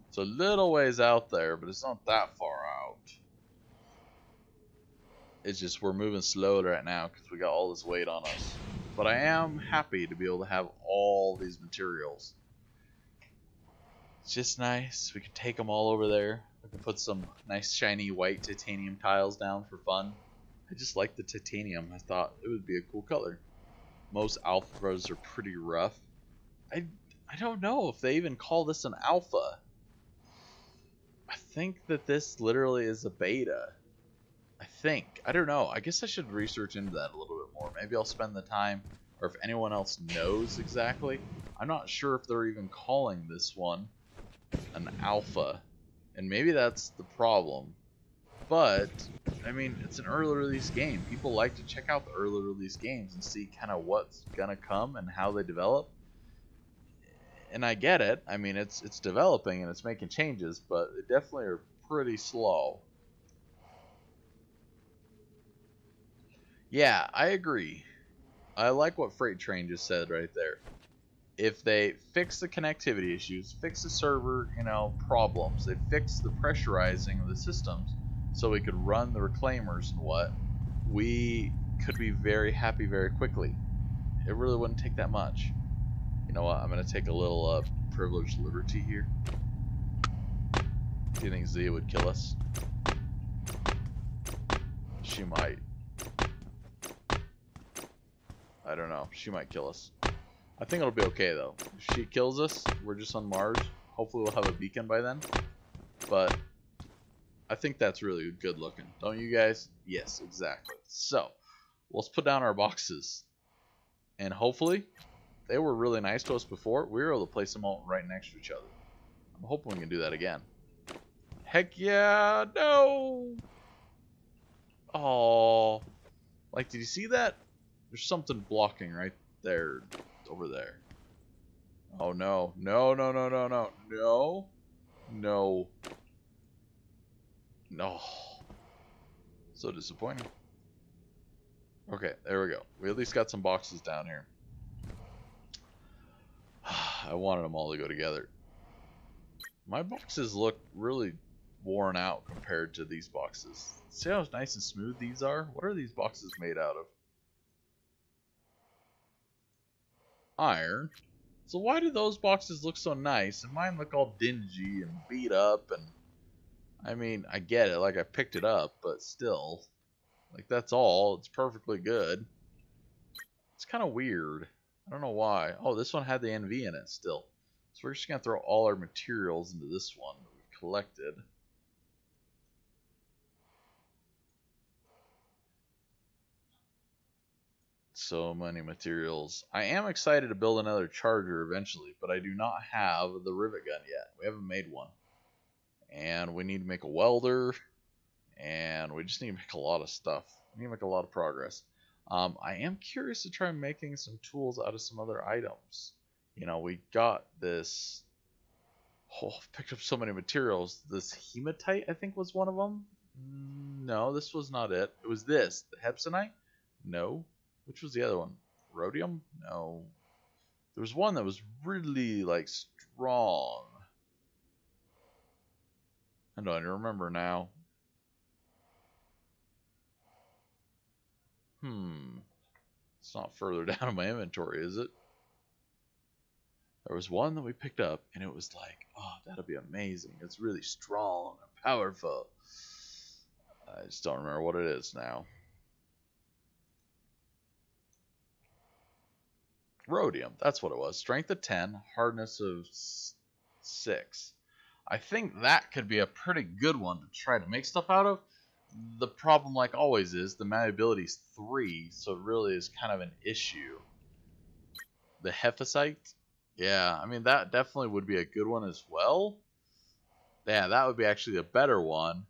S1: It's a little ways out there, but it's not that far out. It's just we're moving slow right now because we got all this weight on us. But I am happy to be able to have all these materials. It's just nice. We can take them all over there. We can put some nice shiny white titanium tiles down for fun. I just like the titanium. I thought it would be a cool color. Most alphas are pretty rough. I don't know if they even call this an alpha. I think that this literally is a beta. I think. I don't know. I guess I should research into that a little bit more. Maybe I'll spend the time, or if anyone else knows exactly. I'm not sure if they're even calling this one an alpha. And maybe that's the problem. But, I mean, it's an early release game. People like to check out the early release games and see kind of what's gonna come and how they develop. And I get it. I mean, it's developing and it's making changes, but they definitely are pretty slow. Yeah, I agree. I like what Freight Train just said right there. If they fix the connectivity issues, fix the server, you know, problems, they fix the pressurizing of the systems so we could run the reclaimers and what, we could be very happy very quickly. It really wouldn't take that much. You know what, I'm going to take a little privileged liberty here. Do you think Zia would kill us? She might. I don't know. She might kill us. I think it'll be okay, though. If she kills us, we're just on Mars. Hopefully we'll have a beacon by then. But I think that's really good looking. Don't you guys? Yes, exactly. So, let's put down our boxes. And hopefully, they were really nice to us before. We were able to place them all right next to each other. I'm hoping we can do that again. Heck yeah! No! Oh, like, did you see that? There's something blocking right there, over there. Oh no, no, no, no, no, no, no. No. No. So disappointing. Okay, there we go. We at least got some boxes down here. I wanted them all to go together. My boxes look really worn out compared to these boxes. See how nice and smooth these are? What are these boxes made out of? Iron. So why do those boxes look so nice and mine look all dingy and beat up? And I mean, I get it, like I picked it up, but still, like that's all. It's perfectly good. It's kind of weird. I don't know why. Oh, this one had the NV in it still. So we're just going to throw all our materials into this one that we've collected. So many materials. I am excited to build another charger eventually, but I do not have the rivet gun yet. We haven't made one. And we need to make a welder. And we just need to make a lot of stuff. We need to make a lot of progress. I am curious to try making some tools out of some other items. You know, we got this. Oh, picked up so many materials. This hematite, I think, was one of them. No, this was not it. It was this. The hepsonite? No. Which was the other one? Rhodium? No. There was one that was really, like, strong. I don't even remember now. It's not further down in my inventory, is it? There was one that we picked up, and it was like, oh, that'll be amazing. It's really strong and powerful. I just don't remember what it is now. Rhodium, that's what it was. Strength of 10, hardness of 6. I think that could be a pretty good one to try to make stuff out of. The problem, like always, is the malleability is 3, so it really is kind of an issue. The hephaesite, yeah, I mean, that definitely would be a good one as well. Yeah, that would be actually a better one.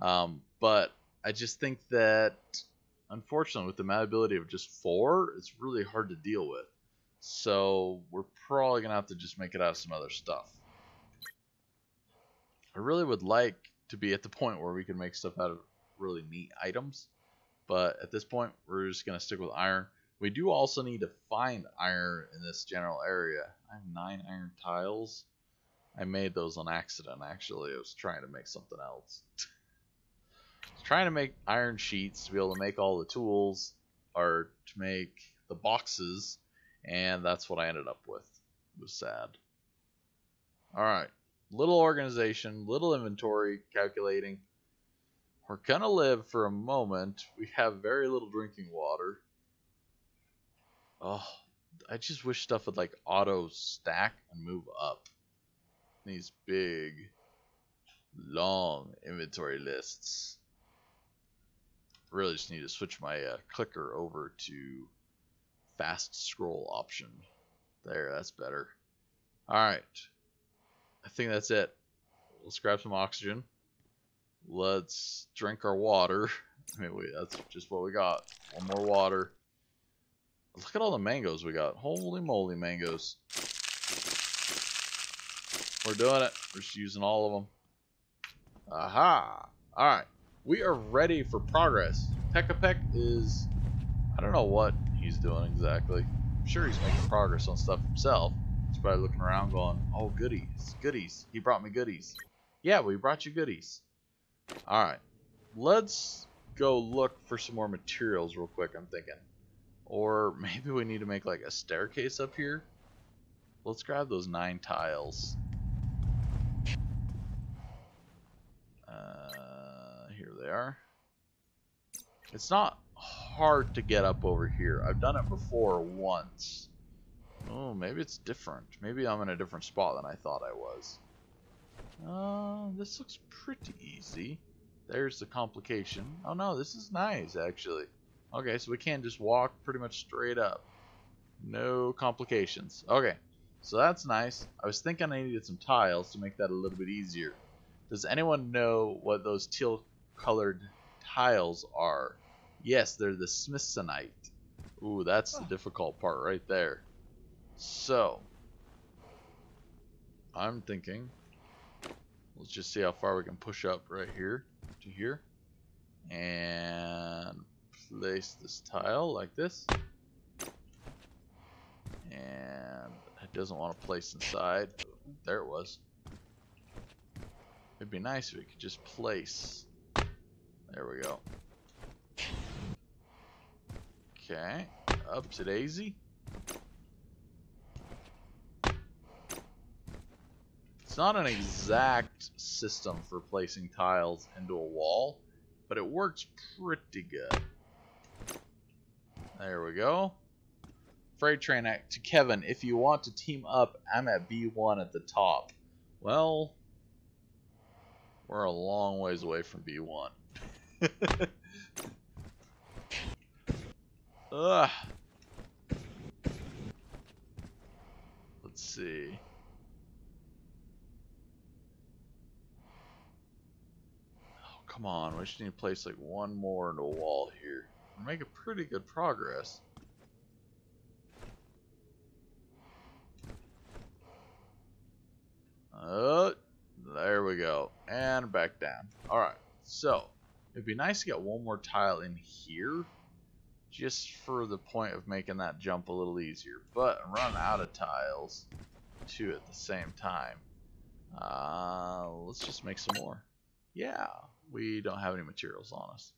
S1: But I just think that, unfortunately, with the malleability of just 4, it's really hard to deal with. So we're probably going to have to just make it out of some other stuff. I really would like to be at the point where we can make stuff out of really neat items. But at this point, we're just going to stick with iron. We do also need to find iron in this general area. I have 9 iron tiles. I made those on accident, actually. I was trying to make something else. I was trying to make iron sheets to be able to make all the tools, or to make the boxes, and that's what I ended up with. It was sad. Alright. Little organization, little inventory calculating. We're gonna live for a moment. We have very little drinking water. Oh, I just wish stuff would like auto stack and move up. These big, long inventory lists. Really just need to switch my clicker over to fast scroll option. There, that's better. Alright. I think that's it. Let's grab some oxygen. Let's drink our water. I mean, that's just what we got. One more water. Look at all the mangoes we got. Holy moly, mangoes. We're doing it. We're just using all of them. Aha! Alright. We are ready for progress. Tekapek is... I don't know what he's doing exactly. I'm sure he's making progress on stuff himself. He's probably looking around going, oh, goodies. Goodies. He brought me goodies. Yeah, we brought you goodies. Alright. Let's go look for some more materials real quick, I'm thinking. Or maybe we need to make like a staircase up here. Let's grab those 9 tiles. Here they are. It's not hard to get up over here. I've done it before once. Oh, maybe it's different. Maybe I'm in a different spot than I thought I was. This looks pretty easy. There's the complication. Oh no, this is nice actually. Okay, so we can just walk pretty much straight up. No complications. Okay, so that's nice. I was thinking I needed some tiles to make that a little bit easier. Does anyone know what those teal colored tiles are? Yes, they're the smithsonite. Ooh, that's the difficult part right there. So, I'm thinking Let's just see how far we can push up right here to here. And place this tile like this. And it doesn't want to place inside. There it was. It'd be nice if we could just place. There we go. Okay, up to daisy. It's not an exact system for placing tiles into a wall, but it works pretty good. There we go. Freight train to Kevin. If you want to team up, I'm at B1 at the top. Well, we're a long ways away from B1. Ugh. Let's see. Oh, come on. We just need to place like one more into a wall here. We're making pretty good progress. There we go. And back down. Alright, so it'd be nice to get one more tile in here, just for the point of making that jump a little easier. But I'm running out of tiles, too, at the same time. Let's just make some more. Yeah, we don't have any materials on us.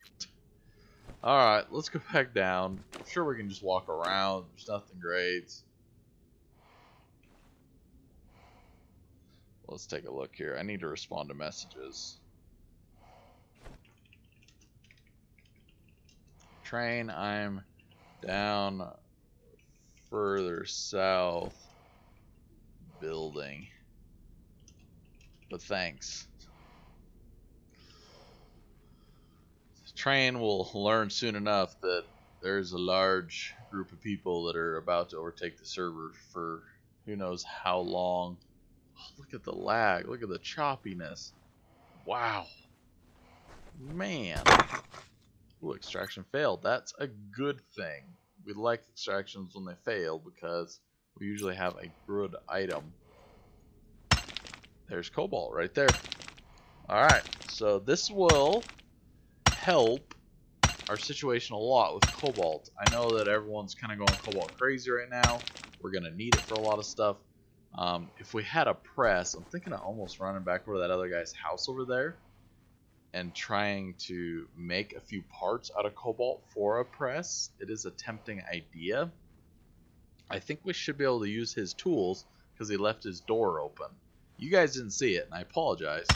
S1: Alright, let's go back down. I'm sure we can just walk around. There's nothing great. Let's take a look here. I need to respond to messages. Train, I'm down further south building. But thanks. Train will learn soon enough that there's a large group of people that are about to overtake the server for who knows how long. Look at the lag. Look at the choppiness. Wow. Man. Ooh, extraction failed. That's a good thing. We like extractions when they fail because we usually have a good item. There's cobalt right there. Alright, so this will help our situation a lot with cobalt. I know that everyone's kind of going cobalt crazy right now. We're going to need it for a lot of stuff. If we had a press, I'm thinking of almost running back over to that other guy's house over there and trying to make a few parts out of cobalt for a press. It is a tempting idea. I think we should be able to use his tools because he left his door open. You guys didn't see it, and I apologize,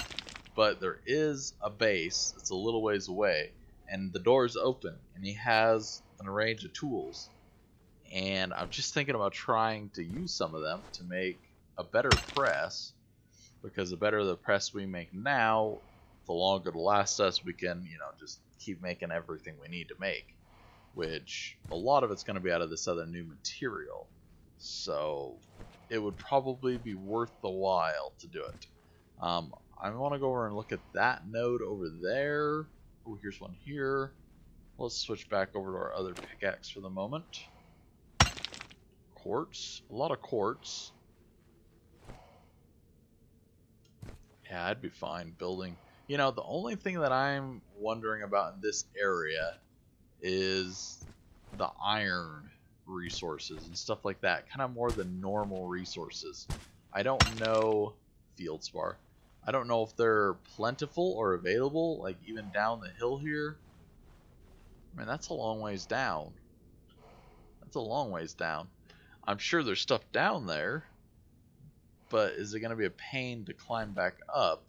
S1: but there is a base that's a little ways away, and the door is open, and he has an range of tools. And I'm just thinking about trying to use some of them to make a better press, because the better the press we make now, the longer it'll last us. We can, you know, just keep making everything we need to make, which a lot of it's going to be out of this other new material. So it would probably be worth the while to do it. I want to go over and look at that node over there. Oh, here's one here. Let's switch back over to our other pickaxe for the moment. Quartz, a lot of quartz. Yeah, I'd be fine building. You know, the only thing that I'm wondering about in this area is the iron resources and stuff like that. Kind of more than normal resources. I don't know, field spar. I don't know if they're plentiful or available, like even down the hill here. I mean, that's a long ways down. That's a long ways down. I'm sure there's stuff down there, but is it going to be a pain to climb back up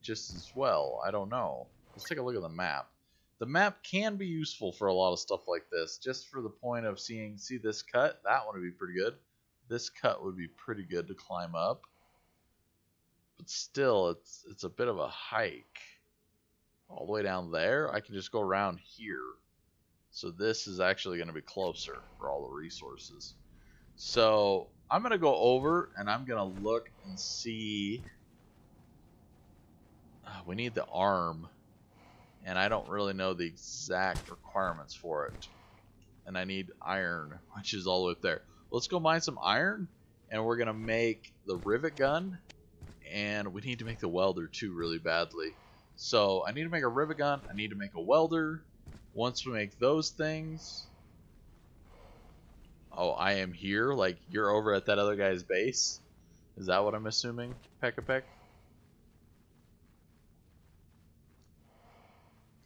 S1: just as well? I don't know. Let's take a look at the map. The map can be useful for a lot of stuff like this, just for the point of seeing, see this cut? That one would be pretty good. This cut would be pretty good to climb up. But still, it's a bit of a hike. All the way down there, I can just go around here. So this is actually going to be closer for all the resources. So I'm going to go over and I'm going to look and see. We need the arm. And I don't really know the exact requirements for it. And I need iron, which is all the way up there. Let's go mine some iron. And we're going to make the rivet gun. and we need to make the welder too really badly. So I need to make a rivet gun, I need to make a welder. Once we make those things... Oh, I am here? Like, you're over at that other guy's base? Is that what I'm assuming, Peck-a-Peck?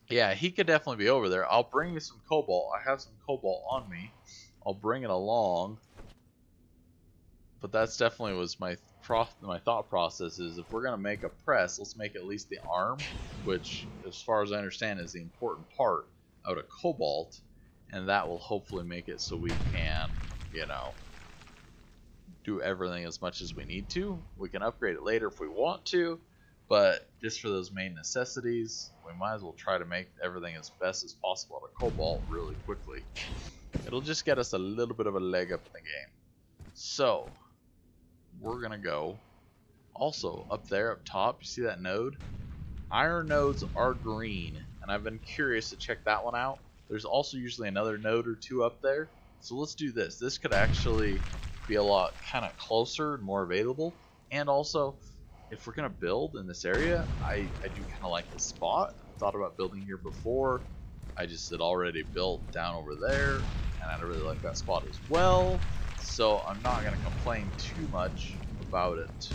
S1: Yeah, he could definitely be over there. I'll bring you some cobalt. I have some cobalt on me. I'll bring it along. But that's definitely was my thought process is if we're going to make a press, let's make at least the arm, which, as far as I understand, is the important part out of cobalt. And that will hopefully make it so we can, you know, do everything as much as we need to. We can upgrade it later if we want to. But just for those main necessities, we might as well try to make everything as best as possible out of cobalt really quickly. It'll just get us a little bit of a leg up in the game. So, we're going to go. Also, up there, up top, you see that node? Iron nodes are green, and I've been curious to check that one out. There's also usually another node or two up there. So let's do this. This could actually be a lot kind of closer and more available. And also, if we're going to build in this area, I do kind of like this spot. I thought about building here before. I just had already built down over there, and I really like that spot as well. So I'm not going to complain too much about it.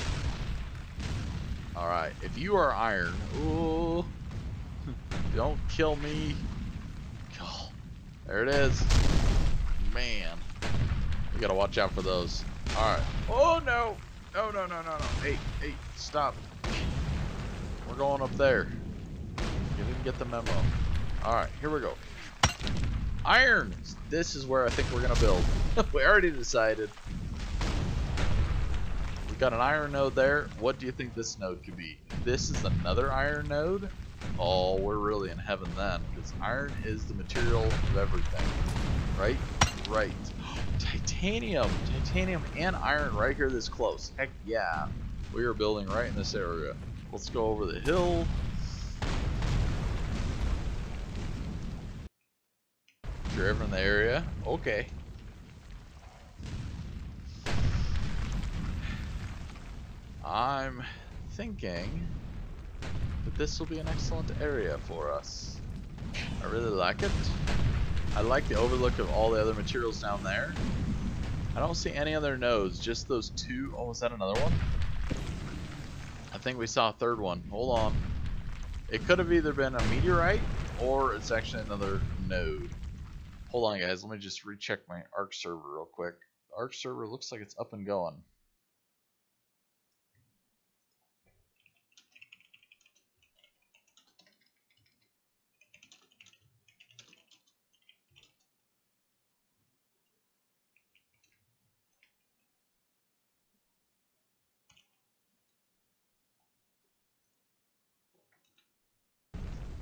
S1: Alright, if you are iron, ooh, don't kill me. Oh, there it is. Man, we got to watch out for those. Alright. Oh no! No, no, no, no, no. Hey, hey, stop. We're going up there. You didn't get the memo. Alright, here we go. Iron! This is where I think we're going to build. We already decided. We've got an iron node there. What do you think this node could be? If this is another iron node, oh, we're really in heaven then. Because iron is the material of everything. Right? Right. Titanium! Titanium and iron right here this close. Heck yeah. We are building right in this area. Let's go over the hill. You're ever in the area? Okay. I'm thinking that this will be an excellent area for us. I really like it. I like the overlook of all the other materials down there. I don't see any other nodes, just those two. Oh, is that another one? I think we saw a third one. Hold on. It could have either been a meteorite or it's actually another node. Hold on, guys. Let me just recheck my Arc server real quick. The Arc server looks like it's up and going.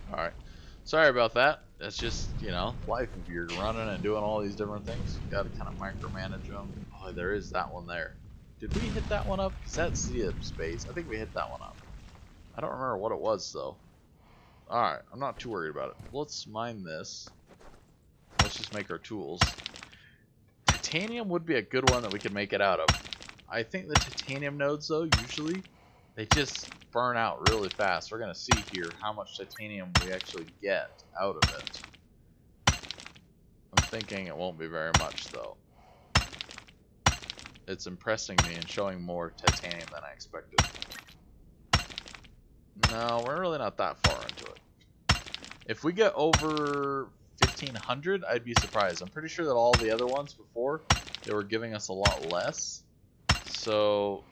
S1: Alright. Sorry about that. That's just, you know, life. If you're running and doing all these different things, you gotta kind of micromanage them. Oh, there is that one there. Did we hit that one up? Because that's the space. I think we hit that one up. I don't remember what it was, though. Alright, I'm not too worried about it. Let's mine this. Let's just make our tools. Titanium would be a good one that we could make it out of. I think the titanium nodes, though, usually, they just burn out really fast. We're going to see here how much titanium we actually get out of it. I'm thinking it won't be very much, though. It's impressing me and showing more titanium than I expected. No, we're really not that far into it. If we get over 1500, I'd be surprised. I'm pretty sure that all the other ones before, they were giving us a lot less. So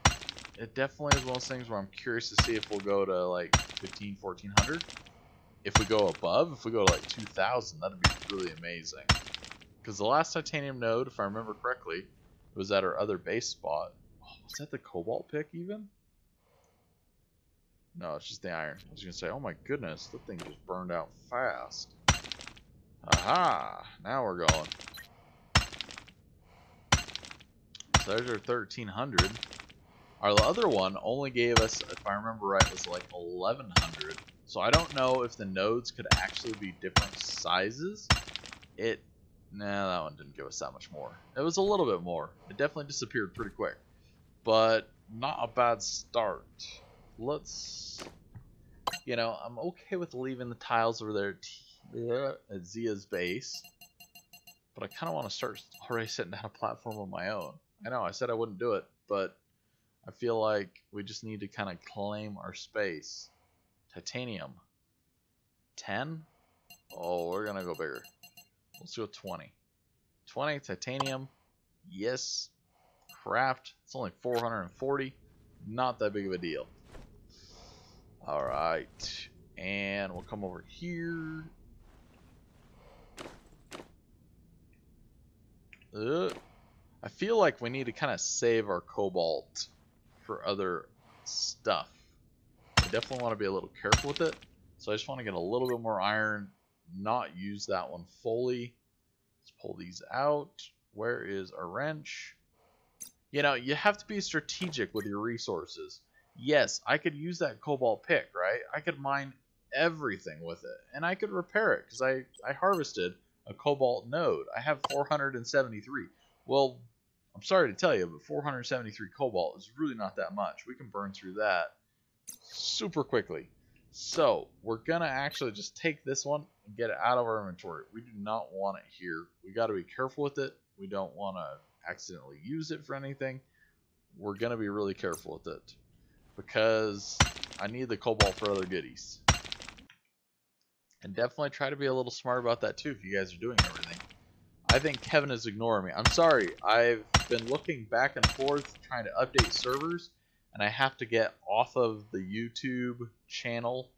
S1: it definitely is one of those things where I'm curious to see if we'll go to like 1400. If we go above, if we go to like 2000, that'd be really amazing. Because the last titanium node, if I remember correctly, was at our other base spot. Oh, was that the cobalt pick even? No, it's just the iron. I was going to say, oh my goodness, that thing just burned out fast. Aha! Now we're going. So there's our 1300. Our other one only gave us, if I remember right, was like 1100. So I don't know if the nodes could actually be different sizes. Nah, that one didn't give us that much more. It was a little bit more. It definitely disappeared pretty quick. But not a bad start. let's, you know, I'm okay with leaving the tiles over there at Zia's base, but I kind of want to start already setting down a platform of my own. I know I said I wouldn't do it, but I feel like we just need to kind of claim our space. Titanium. 10? Oh, we're going to go bigger. Let's go 20. 20 titanium. Yes. Craft. It's only 440. Not that big of a deal. Alright. And we'll come over here. I feel like we need to kind of save our cobalt for other stuff. I definitely want to be a little careful with it. So I just want to get a little bit more iron. Not use that one fully. Let's pull these out. Where is our wrench? You know, you have to be strategic with your resources. Yes, I could use that cobalt pick, right? I could mine everything with it. And I could repair it because I harvested a cobalt node. I have 473. Well, I'm sorry to tell you, but 473 cobalt is really not that much. We can burn through that super quickly. So we're gonna actually just take this one and get it out of our inventory. We do not want it here. We got to be careful with it. We don't want to accidentally use it for anything. We're gonna be really careful with it because I need the cobalt for other goodies. And definitely try to be a little smart about that too if you guys are doing everything. I think Kevin is ignoring me. I'm sorry. I've been looking back and forth trying to update servers, and I have to get off of the YouTube channel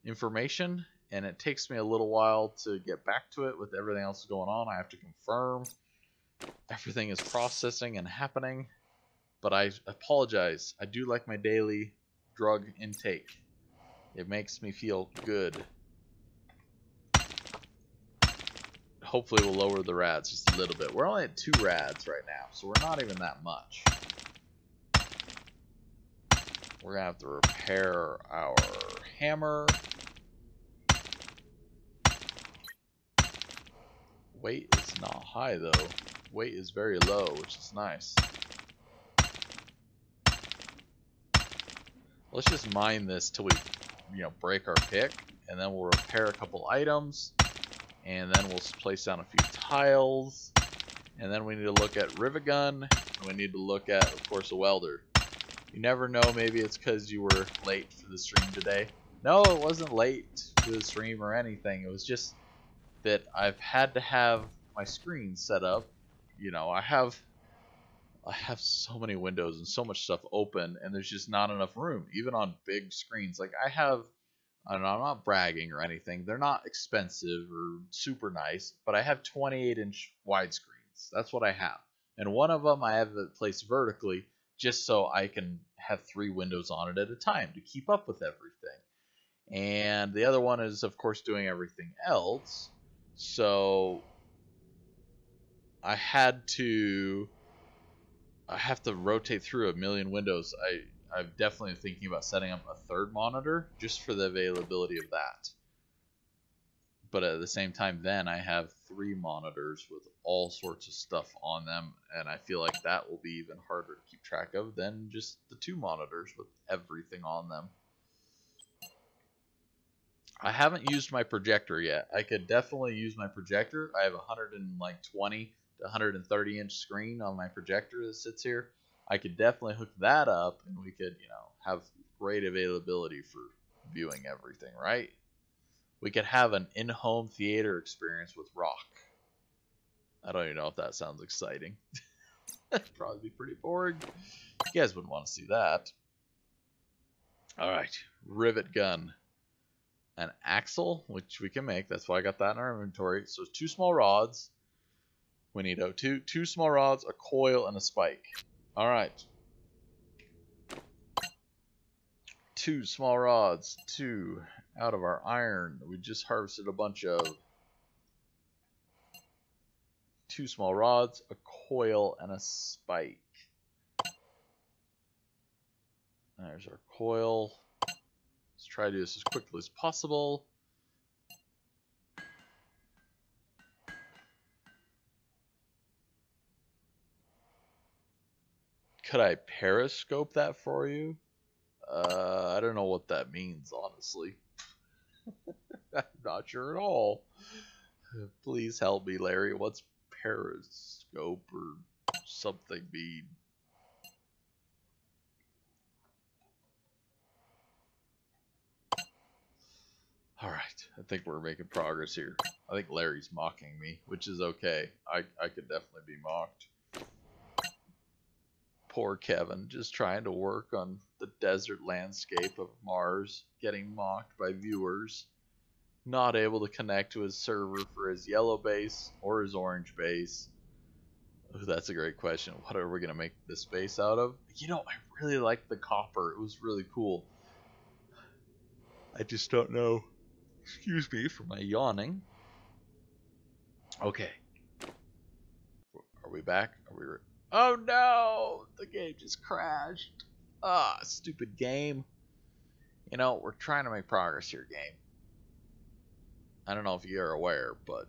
S1: information, and it takes me a little while to get back to it with everything else going on. I have to confirm everything is processing and happening, but I apologize. I do like my daily drug intake. It makes me feel good. Hopefully we'll lower the rads just a little bit. We're only at 2 rads right now, so we're not even that much. We're gonna have to repair our hammer. Weight is not high though. Weight is very low, which is nice. Let's just mine this till we, you know, break our pick, and then we'll repair a couple items. And then we'll place down a few tiles. And then we need to look at rivet gun. And we need to look at, of course, a welder. You never know, maybe it's because you were late for the stream today. No, it wasn't late for the stream or anything. It was just that I've had to have my screen set up. You know, I have so many windows and so much stuff open, and there's just not enough room, even on big screens. Like I have, I don't know, I'm not bragging or anything. They're not expensive or super nice, but I have 28-inch widescreens. That's what I have. And one of them I have it placed vertically just so I can have 3 windows on it at a time to keep up with everything. And the other one is, of course, doing everything else. So I have to rotate through a million windows. I'm definitely thinking about setting up a 3rd monitor just for the availability of that. But at the same time, then I have 3 monitors with all sorts of stuff on them, and I feel like that will be even harder to keep track of than just the 2 monitors with everything on them. I haven't used my projector yet. I could definitely use my projector. I have a 120 to 130 inch screen on my projector that sits here. I could definitely hook that up, and we could, you know, have great availability for viewing everything, right? We could have an in-home theater experience with Rokh. I don't even know if that sounds exciting. That'd probably be pretty boring. You guys wouldn't want to see that. Alright, rivet gun. An axle, which we can make. That's why I got that in our inventory. So 2 small rods. We need 2 small rods, a coil, and a spike. Alright. 2 small rods, 2 out of our iron. We just harvested a bunch of. 2 small rods, a coil, and a spike. There's our coil. Let's try to do this as quickly as possible. Could I periscope that for you? I don't know what that means, honestly. I'm not sure at all. Please help me, Larry. What's periscope or something mean? Alright, I think we're making progress here. I think Larry's mocking me, which is okay. I could definitely be mocked. Poor Kevin, just trying to work on the desert landscape of Mars, getting mocked by viewers, not able to connect to his server for his yellow base or his orange base. Ooh, that's a great question. What are we going to make this base out of? You know, I really liked the copper. It was really cool. I just don't know. Excuse me for my yawning. Okay. Are we back? Are we... Oh no! The game just crashed. Ah, stupid game. You know, we're trying to make progress here, game. I don't know if you're aware, but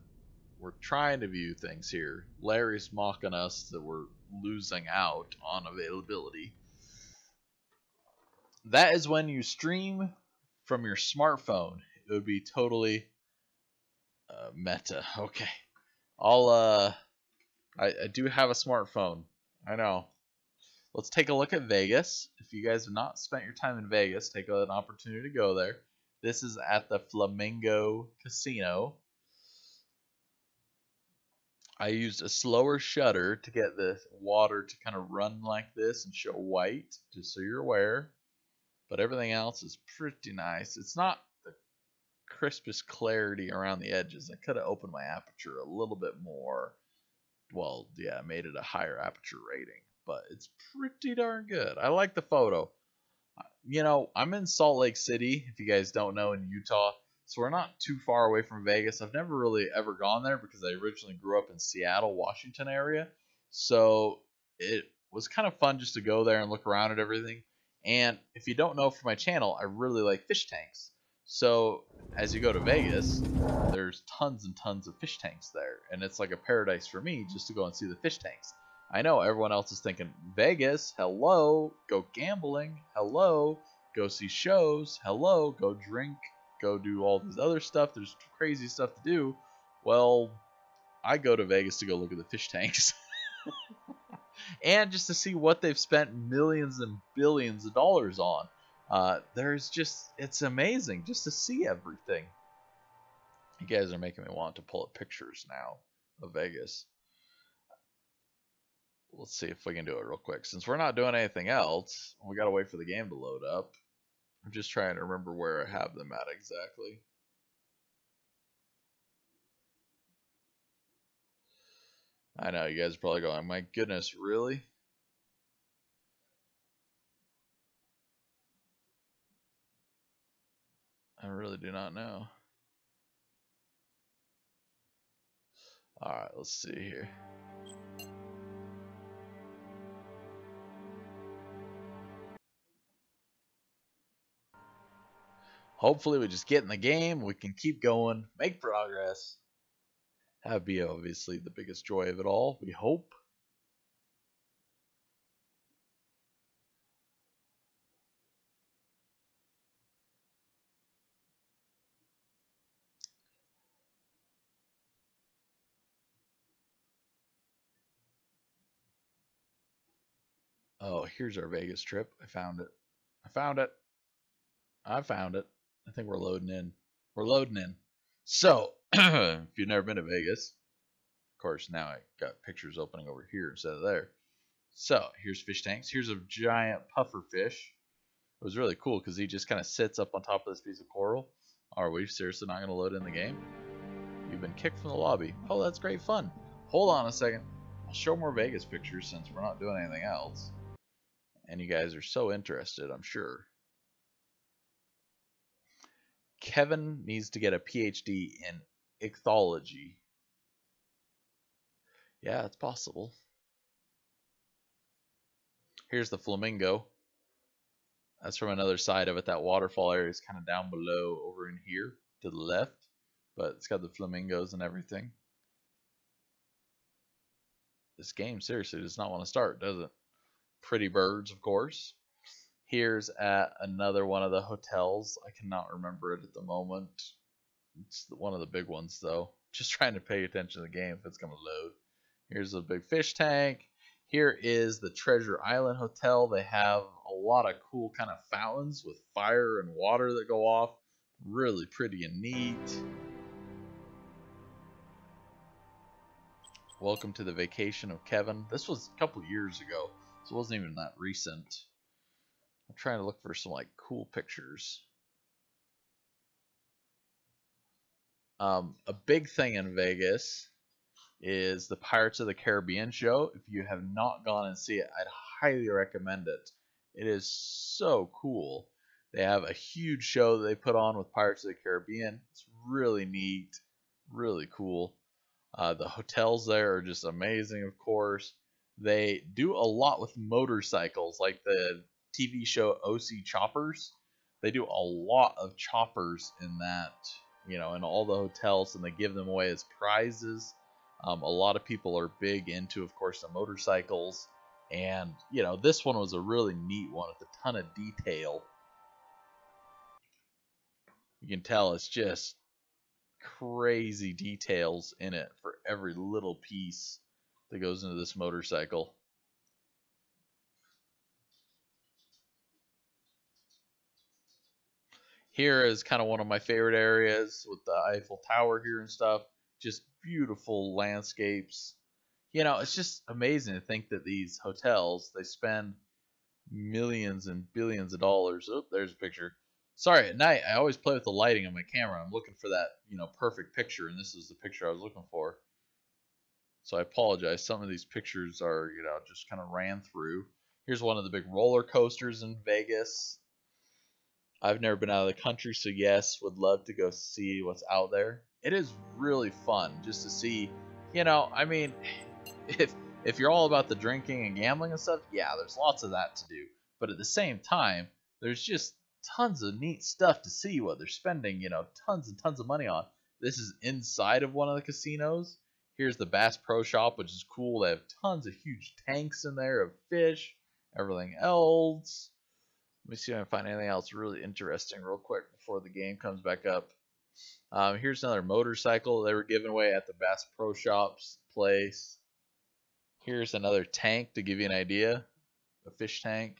S1: we're trying to view things here. Larry's mocking us that we're losing out on availability. That is when you stream from your smartphone. It would be totally meta. Okay. I do have a smartphone. I know. Let's take a look at Vegas. If you guys have not spent your time in Vegas, take an opportunity to go there. This is at the Flamingo Casino. I used a slower shutter to get the water to kind of run like this and show white, just so you're aware. But everything else is pretty nice. It's not the crispest clarity around the edges. I could have opened my aperture a little bit more. Well, yeah, I made it a higher aperture rating, but it's pretty darn good. I like the photo. You know, I'm in Salt Lake City, if you guys don't know, in Utah, so we're not too far away from Vegas. I've never really ever gone there because I originally grew up in Seattle, Washington area, so it was kind of fun just to go there and look around at everything. And if you don't know from my channel, I really like fish tanks. So as you go to Vegas, there's tons and tons of fish tanks there, and it's like a paradise for me just to go and see the fish tanks. I know everyone else is thinking, Vegas, hello, go gambling, hello, go see shows, hello, go drink, go do all this other stuff. There's crazy stuff to do. Well, I go to Vegas to go look at the fish tanks. And just to see what they've spent millions and billions of dollars on. It's amazing just to see everything. You guys are making me want to pull up pictures now of Vegas. Let's see if we can do it real quick. Since we're not doing anything else, we gotta wait for the game to load up. I'm just trying to remember where I have them at exactly. I know, you guys are probably going, my goodness, really? I really do not know. Alright, let's see here. Hopefully we just get in the game, we can keep going, make progress. That would be obviously the biggest joy of it all, we hope. Oh, here's our Vegas trip. I found it. I found it. I found it. I think we're loading in. We're loading in. So, if you've never been to Vegas, of course, now I got pictures opening over here instead of there. So, here's fish tanks. Here's a giant puffer fish. It was really cool because he just kind of sits up on top of this piece of coral. Are we seriously not going to load in the game? You've been kicked from the lobby. Oh, that's great fun. Hold on a second. I'll show more Vegas pictures since we're not doing anything else. And you guys are so interested, I'm sure. Kevin needs to get a PhD in ichthyology. Yeah, it's possible. Here's the flamingo. That's from another side of it. That waterfall area is kind of down below over in here to the left. But it's got the flamingos and everything. This game seriously does not want to start, does it? Pretty birds, of course. Here's at another one of the hotels. I cannot remember it at the moment. It's one of the big ones, though. Just trying to pay attention to the game if it's going to load. Here's a big fish tank. Here is the Treasure Island Hotel. They have a lot of cool kind of fountains with fire and water that go off. Really pretty and neat. Welcome to the Vacation of Kevin. This was a couple years ago, so it wasn't even that recent. I'm trying to look for some like cool pictures. A big thing in Vegas is the Pirates of the Caribbean show. If you have not gone and see it, I'd highly recommend it. It is so cool. They have a huge show that they put on with Pirates of the Caribbean. It's really neat, really cool. The hotels there are just amazing, of course. They do a lot with motorcycles, like the TV show OC Choppers. They do a lot of choppers in that, you know, in all the hotels, and they give them away as prizes. A lot of people are big into, of course, the motorcycles. And, you know, this one was a really neat one with a ton of detail. You can tell it's just crazy details in it for every little piece that goes into this motorcycle. Here is kind of one of my favorite areas with the Eiffel Tower here and stuff. Just beautiful landscapes. You know, it's just amazing to think that these hotels, they spend millions and billions of dollars. Oh, there's a picture. Sorry, at night, I always play with the lighting on my camera. I'm looking for that, you know, perfect picture, and this is the picture I was looking for. So I apologize. Some of these pictures are, you know, just kind of ran through. Here's one of the big roller coasters in Vegas. I've never been out of the country, so yes, would love to go see what's out there. It is really fun just to see, you know, I mean, if you're all about the drinking and gambling and stuff, yeah, there's lots of that to do. But at the same time, there's just tons of neat stuff to see what they're spending, you know, tons and tons of money on. This is inside of one of the casinos. Here's the Bass Pro Shop, which is cool. They have tons of huge tanks in there of fish, everything else. Let me see if I can find anything else really interesting real quick before the game comes back up. Here's another motorcycle they were giving away at the Bass Pro Shop's place. Here's another tank to give you an idea, a fish tank.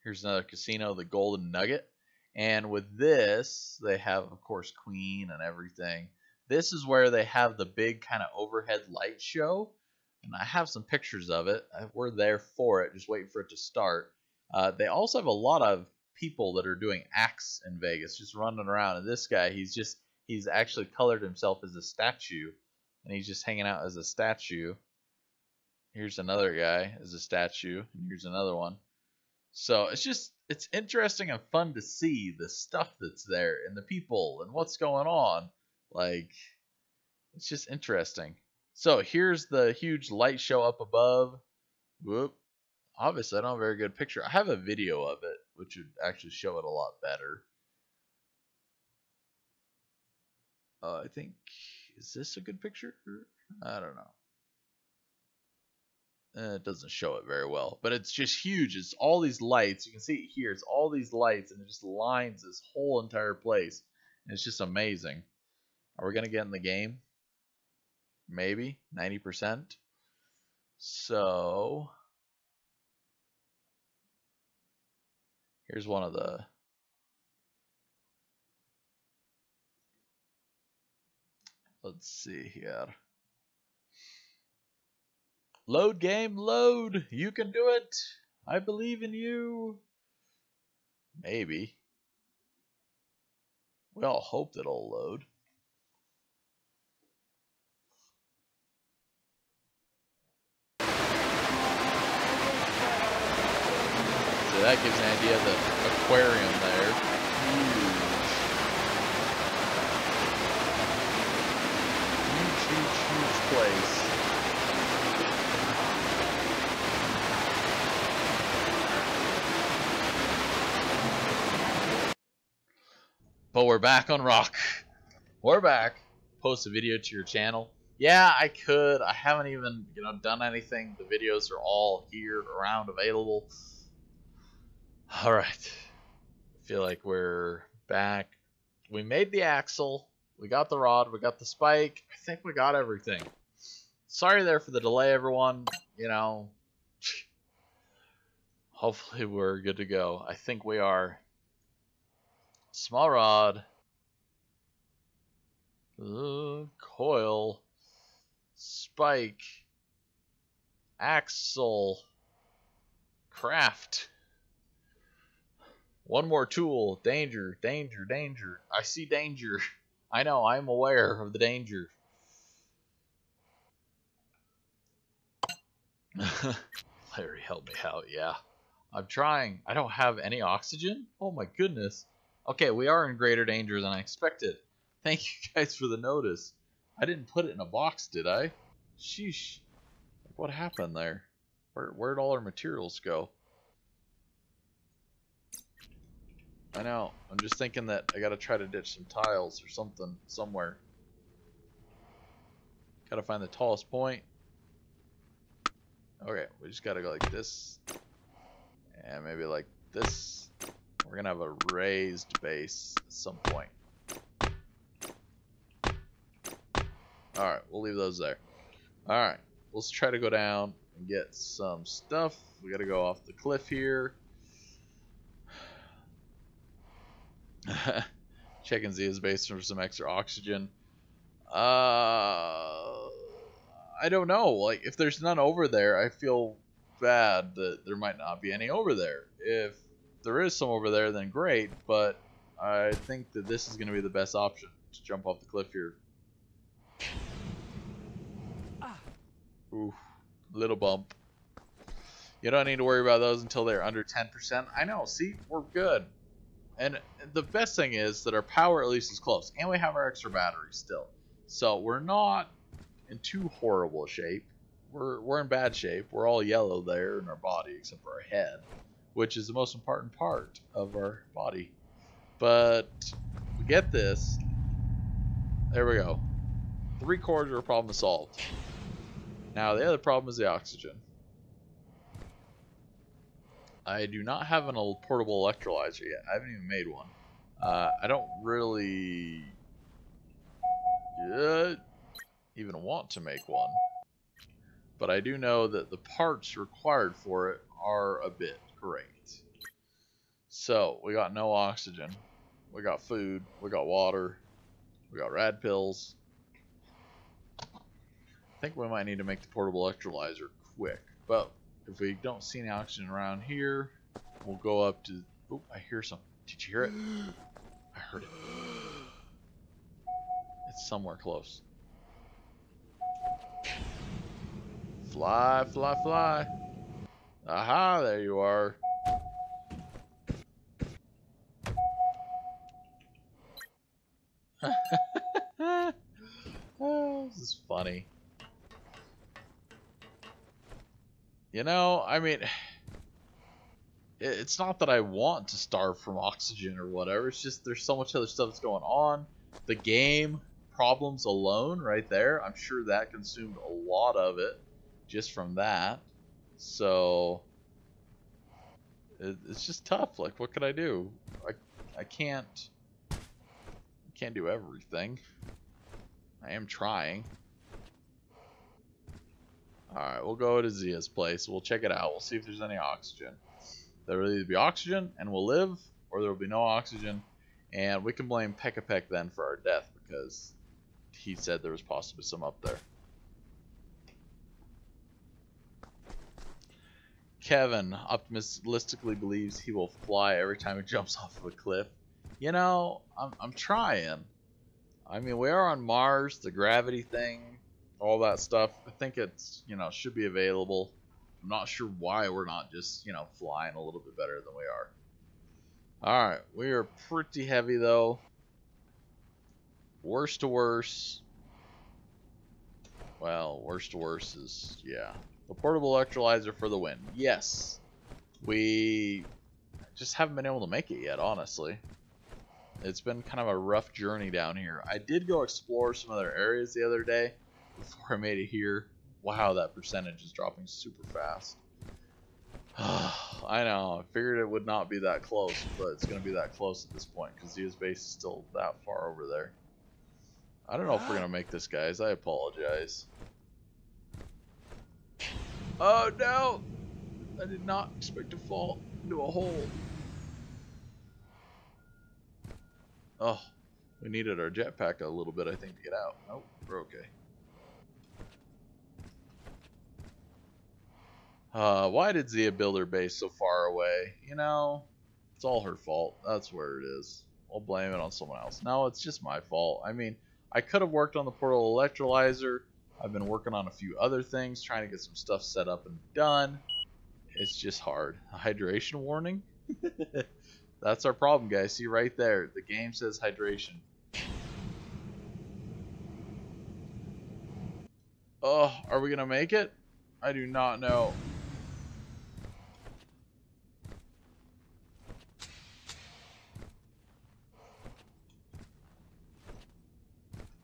S1: Here's another casino, the Golden Nugget. And with this, they have, of course, Queen and everything. This is where they have the big kind of overhead light show. And I have some pictures of it. We're there for it, just waiting for it to start. They also have a lot of people that are doing acts in Vegas, just running around. And this guy, he's actually colored himself as a statue. And he's just hanging out as a statue. Here's another guy as a statue. And here's another one. So it's interesting and fun to see the stuff that's there and the people and what's going on. Like, it's just interesting. So here's the huge light show up above. Whoop. Obviously, I don't have a very good picture. I have a video of it, which would actually show it a lot better. I think, is this a good picture? I don't know. It doesn't show it very well, but it's just huge. It's all these lights. You can see it here. It's all these lights, and it just lines this whole entire place. And it's just amazing. Are we going to get in the game? Maybe 90%. So here's one of the let's see here. Load game, load. You can do it. I believe in you. Maybe. We all hope that it'll load. So that gives an idea of the aquarium there. Huge place. But we're back on Rokh. We're back. Post a video to your channel. Yeah, I could. I haven't even, done anything. The videos are all here, around, available. Alright. I feel like we're back. We made the axle. We got the rod. We got the spike. I think we got everything. Sorry there for the delay, everyone. Hopefully we're good to go. I think we are. Small rod. Coil. Spike. Axle. Craft. One more tool. Danger, danger, danger. I see danger. I know, I'm aware of the danger. Larry, help me out, yeah. I'm trying. I don't have any oxygen? Oh my goodness. Okay, we are in greater danger than I expected. Thank you guys for the notice. I didn't put it in a box, did I? Sheesh. What happened there? Where'd all our materials go? I know. I'm just thinking that I gotta try to ditch some tiles or something somewhere. Gotta find the tallest point. Okay, we just gotta go like this. And maybe like this. We're gonna have a raised base at some point. Alright, we'll leave those there. Alright, let's try to go down and get some stuff. We gotta go off the cliff here. Checking Zia's base for some extra oxygen. I don't know. Like, if there's none over there, I feel bad that there might not be any over there. If there is some over there, then great. But I think that this is going to be the best option to jump off the cliff here. Ooh, little bump. You don't need to worry about those until they're under 10%. I know. See, we're good. And the best thing is that our power at least is close. And we have our extra batteries still. So we're not in too horrible shape. We're in bad shape. We're all yellow there in our body except for our head, which is the most important part of our body. But we get this. There we go. 3/4 of our problem is solved. Now the other problem is the oxygen. I do not have an portable electrolyzer yet. I haven't even made one. I don't really even want to make one. But I do know that the parts required for it are a bit great. So, we got no oxygen. We got food. We got water. We got rad pills. I think we might need to make the portable electrolyzer quick. But if we don't see any oxygen around here, we'll go up to... Oh, I hear something. Did you hear it? I heard it. It's somewhere close. Fly, fly, fly. Aha, there you are. Oh, this is funny. You know, I mean, it's not that I want to starve from oxygen or whatever. It's just there's so much other stuff that's going on. The game problems alone right there, I'm sure that consumed a lot of it just from that. So it's just tough. Like, what could I do? I can't do everything. I am trying. Alright, we'll go to Zia's place. We'll check it out. We'll see if there's any oxygen. There will either be oxygen and we'll live, or there will be no oxygen. And we can blame Pekka then for our death because he said there was possibly some up there. Kevin optimistically believes he will fly every time he jumps off of a cliff. You know, I'm trying. I mean, we are on Mars, the gravity thing, all that stuff. I think it's, should be available. I'm not sure why we're not just, flying a little bit better than we are. Alright, we are pretty heavy though. Worst to worst. Well, worst to worst is, yeah. The portable electrolyzer for the win. Yes. We just haven't been able to make it yet, honestly. It's been kind of a rough journey down here. I did go explore some other areas the other day, before I made it here. Wow, that percentage is dropping super fast. I know, I figured it would not be that close, but it's going to be that close at this point because DEVS base is still that far over there. I don't know if we're going to make this, guys. I apologize. Oh no! I did not expect to fall into a hole. Oh, we needed our jetpack a little bit, I think, to get out. Nope, we're okay. Why did Zia build her base so far away? You know, it's all her fault. That's where it is. I'll blame it on someone else. No, it's just my fault. I mean, I could have worked on the portal electrolyzer. I've been working on a few other things, trying to get some stuff set up and done. It's just hard. A hydration warning? That's our problem, guys. See right there. The game says hydration. Oh, are we going to make it? I do not know.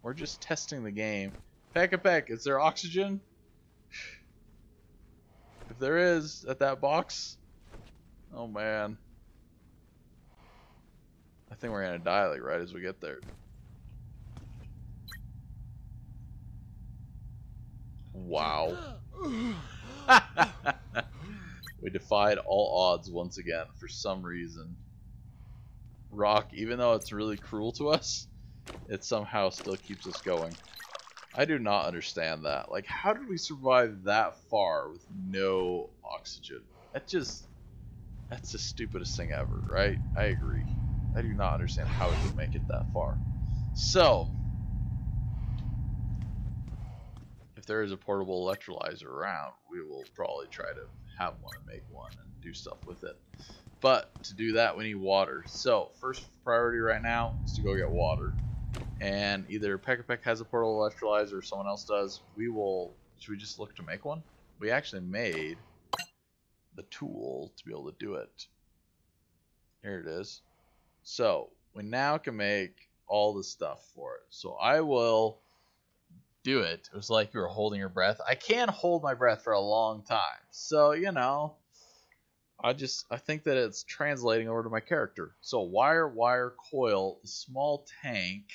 S1: We're just testing the game. Peck, is there oxygen? If there is, at that box, oh man. I think we're gonna die like right as we get there. Wow. We defied all odds once again for some reason. Rokh, even though it's really cruel to us, it somehow still keeps us going. I do not understand that. Like, how did we survive that far with no oxygen? That's the stupidest thing ever, right? I agree. I do not understand how we would make it that far. So, if there is a portable electrolyzer around, we will probably try to have one and make one and do stuff with it. But to do that, we need water. So, first priority right now is to go get water. And either Peck has a portable electrolyzer or someone else does. Should we just look to make one? We actually made the tool to be able to do it. Here it is. So, we now can make all the stuff for it. So, I will do it. It was like you were holding your breath. I can hold my breath for a long time. So, you know, I think that it's translating over to my character. So, wire, coil, small tank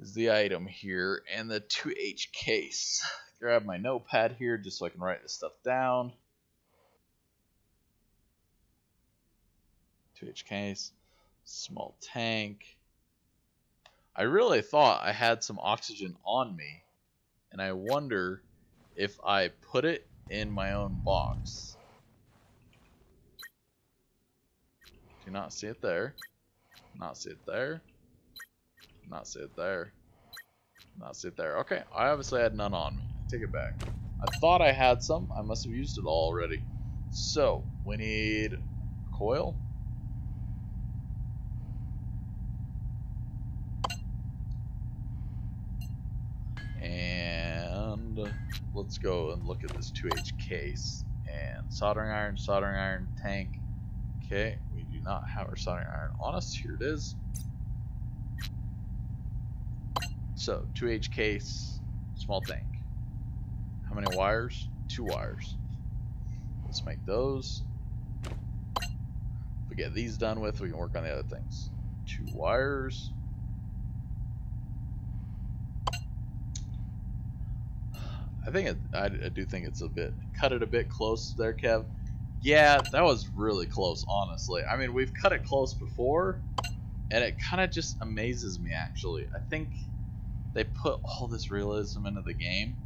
S1: is the item here, and the 2H case. Grab my notepad here just so I can write this stuff down. 2H case, small tank. I really thought I had some oxygen on me, and I wonder if I put it in my own box. Do not see it there. Not see it there. Not see it there. Not see it there. Okay, I obviously had none on me. I take it back. I thought I had some. I must have used it all already. So, we need coil. And let's go and look at this 2H case. And soldering iron, tank. Okay, we do not have our soldering iron on us. Here it is. So, 2H case, small tank. How many wires? 2 wires. Let's make those. If we get these done with, we can work on the other things. 2 wires. I do think it's a bit, cut it a bit close there, Kev. Yeah, that was really close, honestly. I mean, we've cut it close before, and it kind of just amazes me, actually. I think they put all this realism into the game,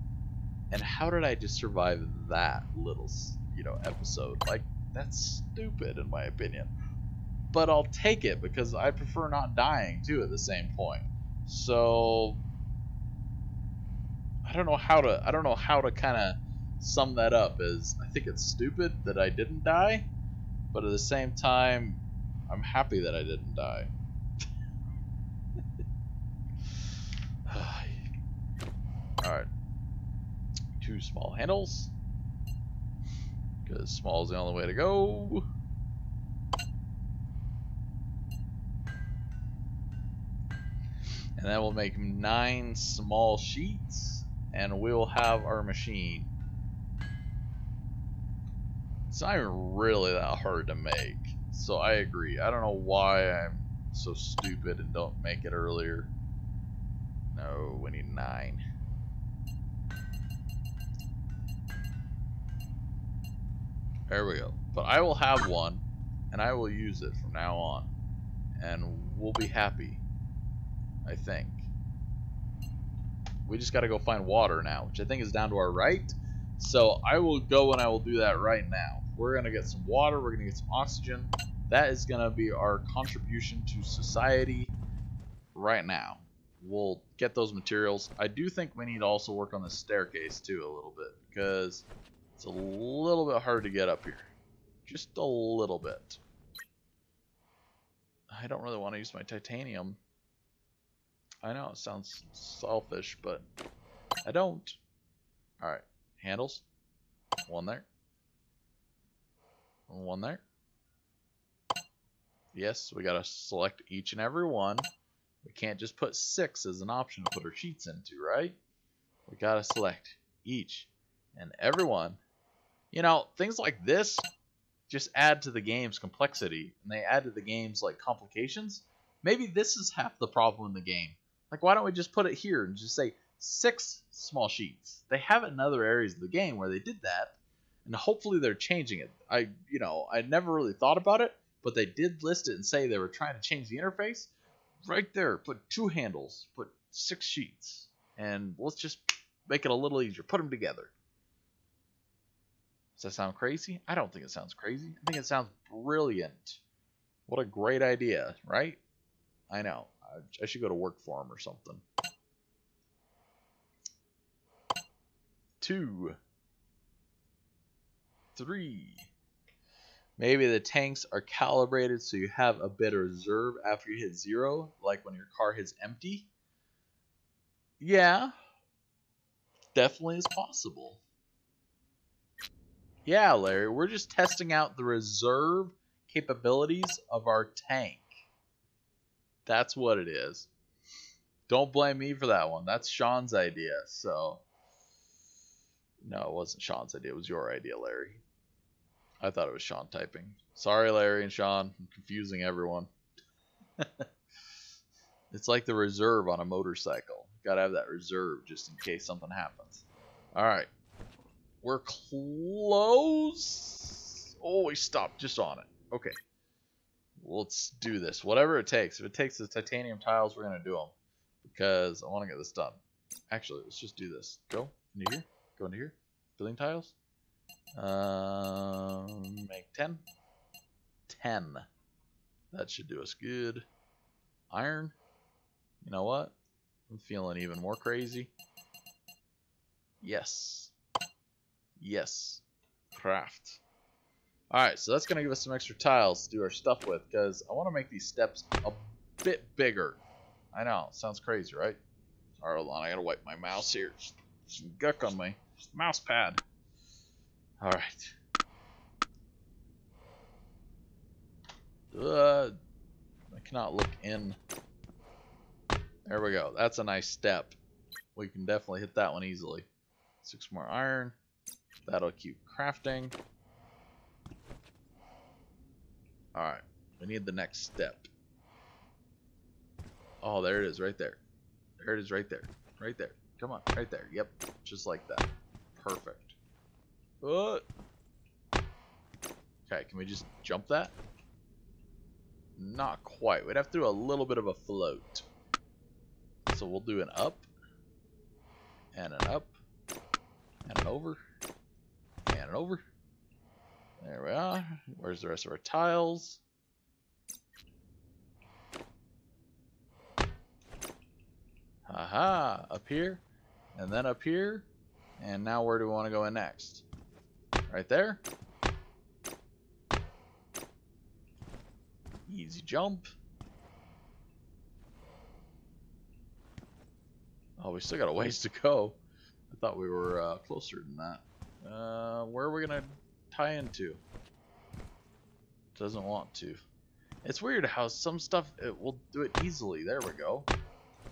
S1: and how did I just survive that little, episode? Like, that's stupid in my opinion. But I'll take it because I prefer not dying too at the same point. So I don't know how to kind of sum that up. As I think it's stupid that I didn't die, but at the same time, I'm happy that I didn't die. Alright. 2 small handles. Because small is the only way to go. And And then we'll make 9 small sheets, and we'll have our machine. It's not even really that hard to make, so I agree. I don't know why I'm so stupid and don't make it earlier. No, we need 9. There we go. But I will have one, and I will use it from now on, and we'll be happy, I think. We just got to go find water now, which I think is down to our right. So I will go and I will do that right now. We're going to get some water. We're going to get some oxygen. That is going to be our contribution to society right now. We'll get those materials. I do think we need to also work on the staircase too a little bit, because it's a little bit hard to get up here. Just a little bit. I don't really want to use my titanium. I know it sounds selfish, but I don't. Alright, handles. One there. One there. Yes, we gotta select each and every one. We can't just put 6 as an option to put our sheets into, right? We gotta select each and every one. You know, things like this just add to the game's complexity, and they add to the game's like complications. Maybe this is half the problem in the game. Like, why don't we just put it here and just say 6 small sheets? They have it in other areas of the game where they did that, and hopefully they're changing it. I never really thought about it, but they did list it and say they were trying to change the interface. Right there, put 2 handles, put 6 sheets, and let's just make it a little easier. Put them together. Does that sound crazy? I don't think it sounds crazy. I think it sounds brilliant. What a great idea, right? I know. I should go to work for him or something. 2, 3. Maybe the tanks are calibrated so you have a bit of reserve after you hit 0, like when your car hits empty. Yeah, definitely is possible. Yeah, Larry, we're just testing out the reserve capabilities of our tank. That's what it is. Don't blame me for that one. That's Sean's idea. So, no, it wasn't Sean's idea. It was your idea, Larry. I thought it was Sean typing. Sorry, Larry and Sean. I'm confusing everyone. It's like the reserve on a motorcycle. Gotta have that reserve just in case something happens. Alright. We're close. Oh, we stopped just on it. Okay. Let's do this. Whatever it takes. If it takes the titanium tiles, we're going to do them. Because I want to get this done. Actually, let's just do this. Go into here. Go into here. Building tiles. Make 10. 10. That should do us good. Iron. You know what? I'm feeling even more crazy. Yes. Yes. Craft. Alright, so that's going to give us some extra tiles to do our stuff with, because I want to make these steps a bit bigger. I know, sounds crazy, right? Alright, hold on, I gotta wipe my mouse here. Some guck on my mouse pad. Alright. I cannot look in. There we go, that's a nice step. We can definitely hit that one easily. 6 more iron. That'll keep crafting. Alright, we need the next step. Oh, there it is, right there. There it is, right there. Right there. Come on, right there. Yep, just like that. Perfect. Okay, can we just jump that? Not quite. We'd have to do a little bit of a float. So we'll do an up, and an up, and an over, and an over. There we are. Where's the rest of our tiles? Aha! Up here, and then up here, and now where do we want to go in next? Right there. Easy jump. Oh, we still got a ways to go. I thought we were closer than that. Where are we gonna tie into? Doesn't want to. It's weird how some stuff it will do it easily. There we go.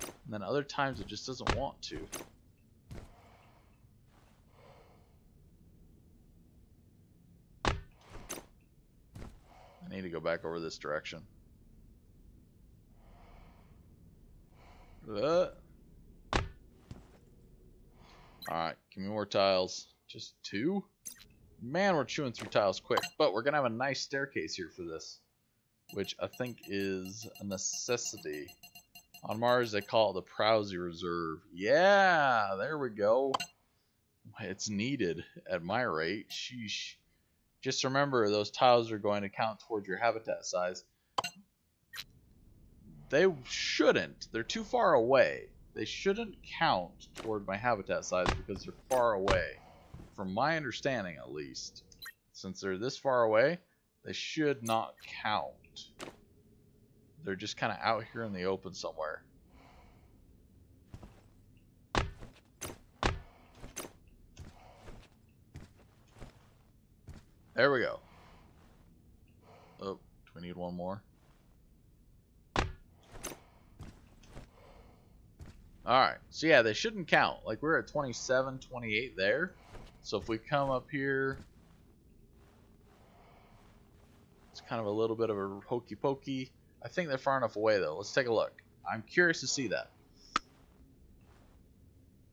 S1: And then other times it just doesn't want to. I need to go back over this direction. Alright, give me more tiles. Just 2? Man, we're chewing through tiles quick. But we're going to have a nice staircase here for this, which I think is a necessity. On Mars, they call it the Prowsy Reserve. Yeah, there we go. It's needed at my rate. Sheesh. Just remember, those tiles are going to count towards your habitat size. They shouldn't. They're too far away. They shouldn't count toward my habitat size because they're far away. From my understanding, at least. Since they're this far away, they should not count. They're just kind of out here in the open somewhere. There we go. Oh, do we need one more? Alright, so yeah, they shouldn't count. Like, we're at 27, 28 there. So if we come up here, it's kind of a little bit of a hokey pokey. I think they're far enough away though. Let's take a look. I'm curious to see that.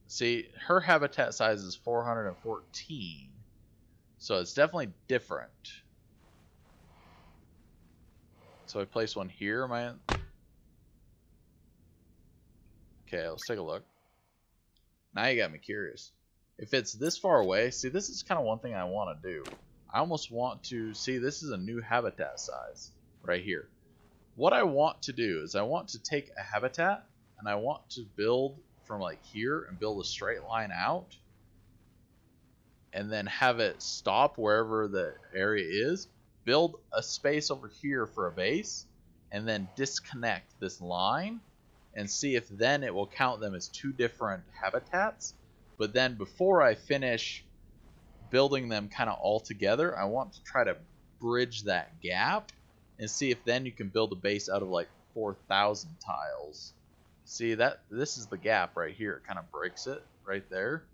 S1: See, her habitat size is 414. So it's definitely different. So I place one here, man. Okay, let's take a look. Now you got me curious. If it's this far away, see, this is kind of one thing I want to do. I almost want to, see, this is a new habitat size right here. What I want to do is I want to take a habitat and I want to build from like here and build a straight line out and then have it stop wherever the area is, build a space over here for a base, and then disconnect this line and see if then it will count them as 2 different habitats. But then before I finish building them kind of all together, I want to try to bridge that gap and see if then you can build a base out of like 4,000 tiles. See, that this is the gap right here. It kind of breaks it right there.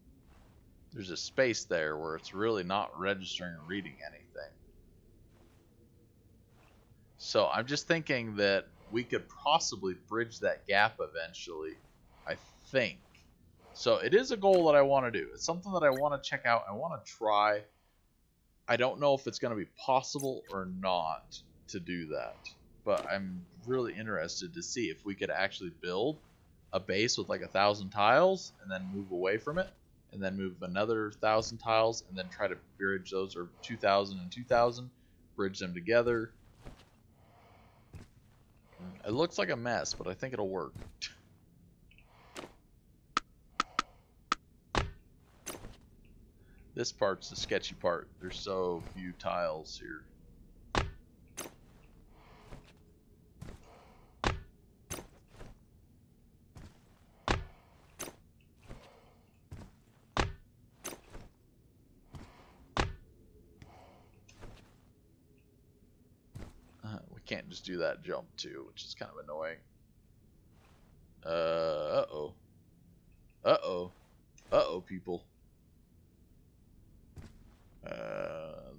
S1: There's a space there where it's really not registering or reading anything. So I'm just thinking that we could possibly bridge that gap eventually, I think. So it is a goal that I want to do. It's something that I want to check out. I want to try. I don't know if it's going to be possible or not to do that. But I'm really interested to see if we could actually build a base with like 1,000 tiles and then move away from it. And then move another 1,000 tiles and then try to bridge those, or 2,000 and 2,000. Bridge them together. It looks like a mess, but I think it'll work. This part's the sketchy part. There's so few tiles here. We can't just do that jump too, which is kind of annoying. Uh-oh. Uh-oh. Uh-oh, people.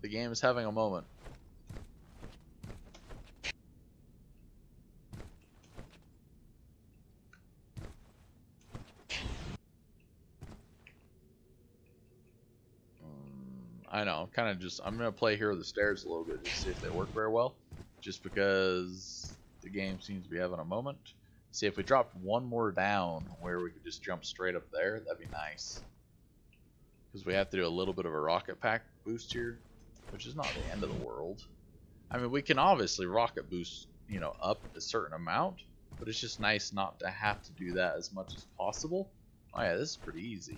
S1: The game is having a moment. I know, I'm going to play Hero of the Stairs a little bit to see if they work very well. Just because the game seems to be having a moment. See, if we dropped one more down where we could just jump straight up there, that'd be nice. Because we have to do a little bit of a rocket pack boost here, which is not the end of the world. I mean, we can obviously rocket boost, you know, up a certain amount, but it's just nice not to have to do that as much as possible. Oh yeah, this is pretty easy.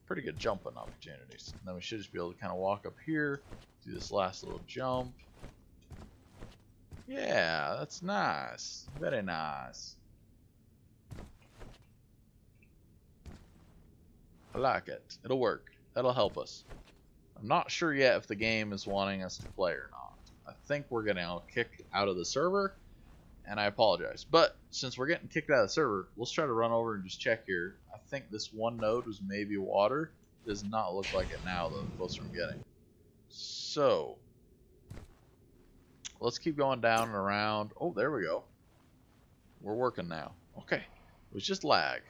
S1: Pretty good jumping opportunities. And then we should just be able to kind of walk up here, do this last little jump. Yeah, that's nice. Very nice. I like it. It'll work. That'll help us. I'm not sure yet if the game is wanting us to play or not. I think we're going to kick out of the server and I apologize. But since we're getting kicked out of the server, let's try to run over and just check here. I think this one node was maybe water. Does not look like it now, though, the closer I'm getting. So, let's keep going down and around. Oh, there we go. We're working now. Okay. It was just lag.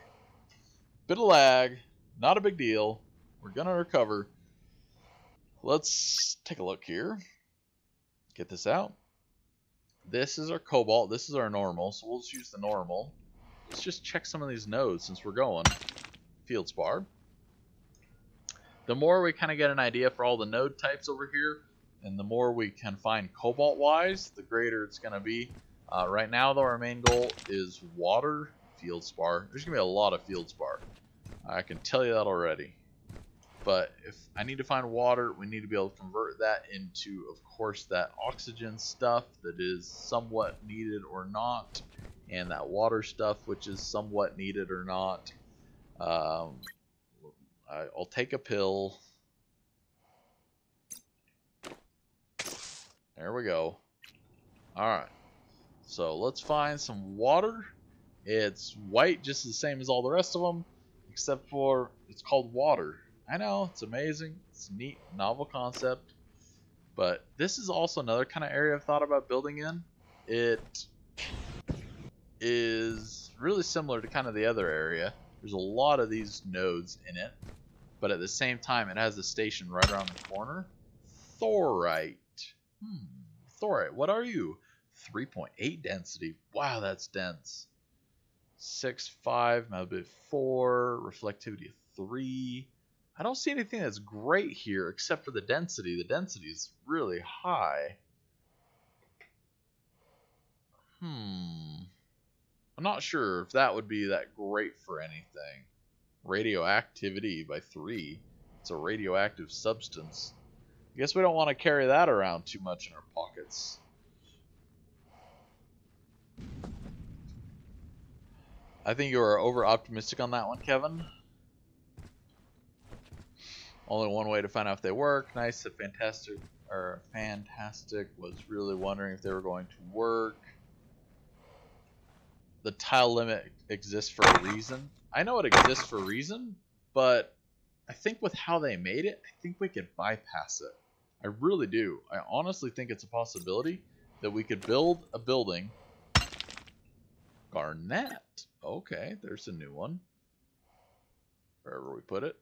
S1: Bit of lag. Not a big deal. We're going to recover. Let's take a look here. Get this out. This is our cobalt. This is our normal. So we'll just use the normal. Let's just check some of these nodes since we're going. Field spar. The more we kind of get an idea for all the node types over here, and the more we can find cobalt-wise, the greater it's going to be. Right now, though, our main goal is water, field spar. There's going to be a lot of field spar. I can tell you that already. But if I need to find water, we need to be able to convert that into, of course, that oxygen stuff that is somewhat needed or not, and that water stuff which is somewhat needed or not. I'll take a pill. There we go. Alright. So let's find some water. It's white, just the same as all the rest of them, except for it's called water. I know, it's amazing. It's a neat, novel concept. But this is also another kind of area I've thought about building in. It is really similar to kind of the other area. There's a lot of these nodes in it. But at the same time, it has a station right around the corner. Thorite. Thorite, what are you? 3.8 density. Wow, that's dense. 6.5, malleability 4, reflectivity of 3. I don't see anything that's great here except for the density. The density is really high. I'm not sure if that would be that great for anything. Radioactivity by 3. It's a radioactive substance. I guess we don't want to carry that around too much in our pockets. I think you are over optimistic on that one, Kevin. Only one way to find out if they work. Nice, a fantastic, or fantastic. Was really wondering if they were going to work. The tile limit exists for a reason. I know it exists for a reason, but I think with how they made it, I think we could bypass it. I really do. I honestly think it's a possibility that we could build a building. Garnet. Okay, there's a new one. Wherever we put it.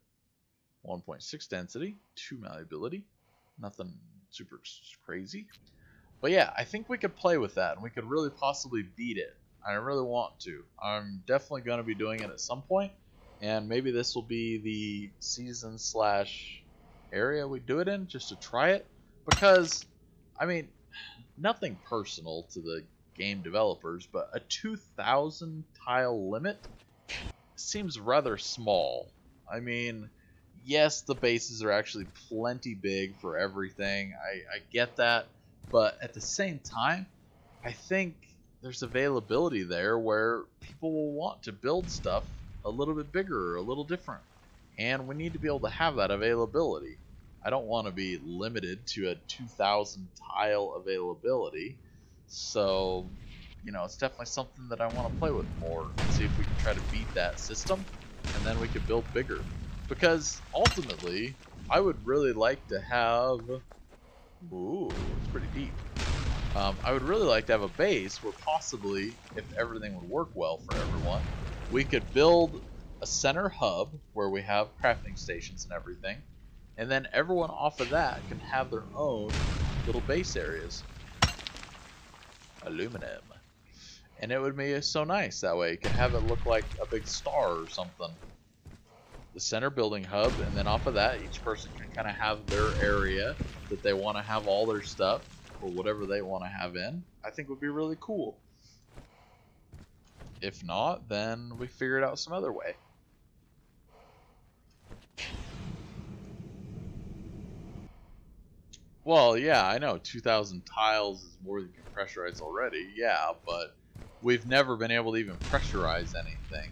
S1: 1.6 density, 2 malleability. Nothing super crazy. But yeah, I think we could play with that, and we could really possibly beat it. I really want to. I'm definitely going to be doing it at some point, and maybe this will be the season / area we do it in, just to try it. Because, I mean, nothing personal to the game developers, but a 2,000 tile limit seems rather small. I mean, yes, the bases are actually plenty big for everything. I get that, but at the same time, I think there's availability there where people will want to build stuff a little bit bigger or a little different, and we need to be able to have that availability. I don't want to be limited to a 2,000 tile availability, so you know, it's definitely something that I want to play with more and see if we can try to beat that system, and then we could build bigger. Because ultimately, I would really like to have, ooh, it's pretty deep. I would really like to have a base where possibly, if everything would work well for everyone, we could build a center hub where we have crafting stations and everything, and then everyone off of that can have their own little base areas. Aluminum. And it would be so nice that way. You could have it look like a big star or something. The center building hub, and then off of that, each person can kind of have their area that they want to have all their stuff, or whatever they want to have in. I think would be really cool. If not, then we figure it out some other way. Well, yeah, I know 2,000 tiles is more than you can pressurize already, yeah, but we've never been able to even pressurize anything.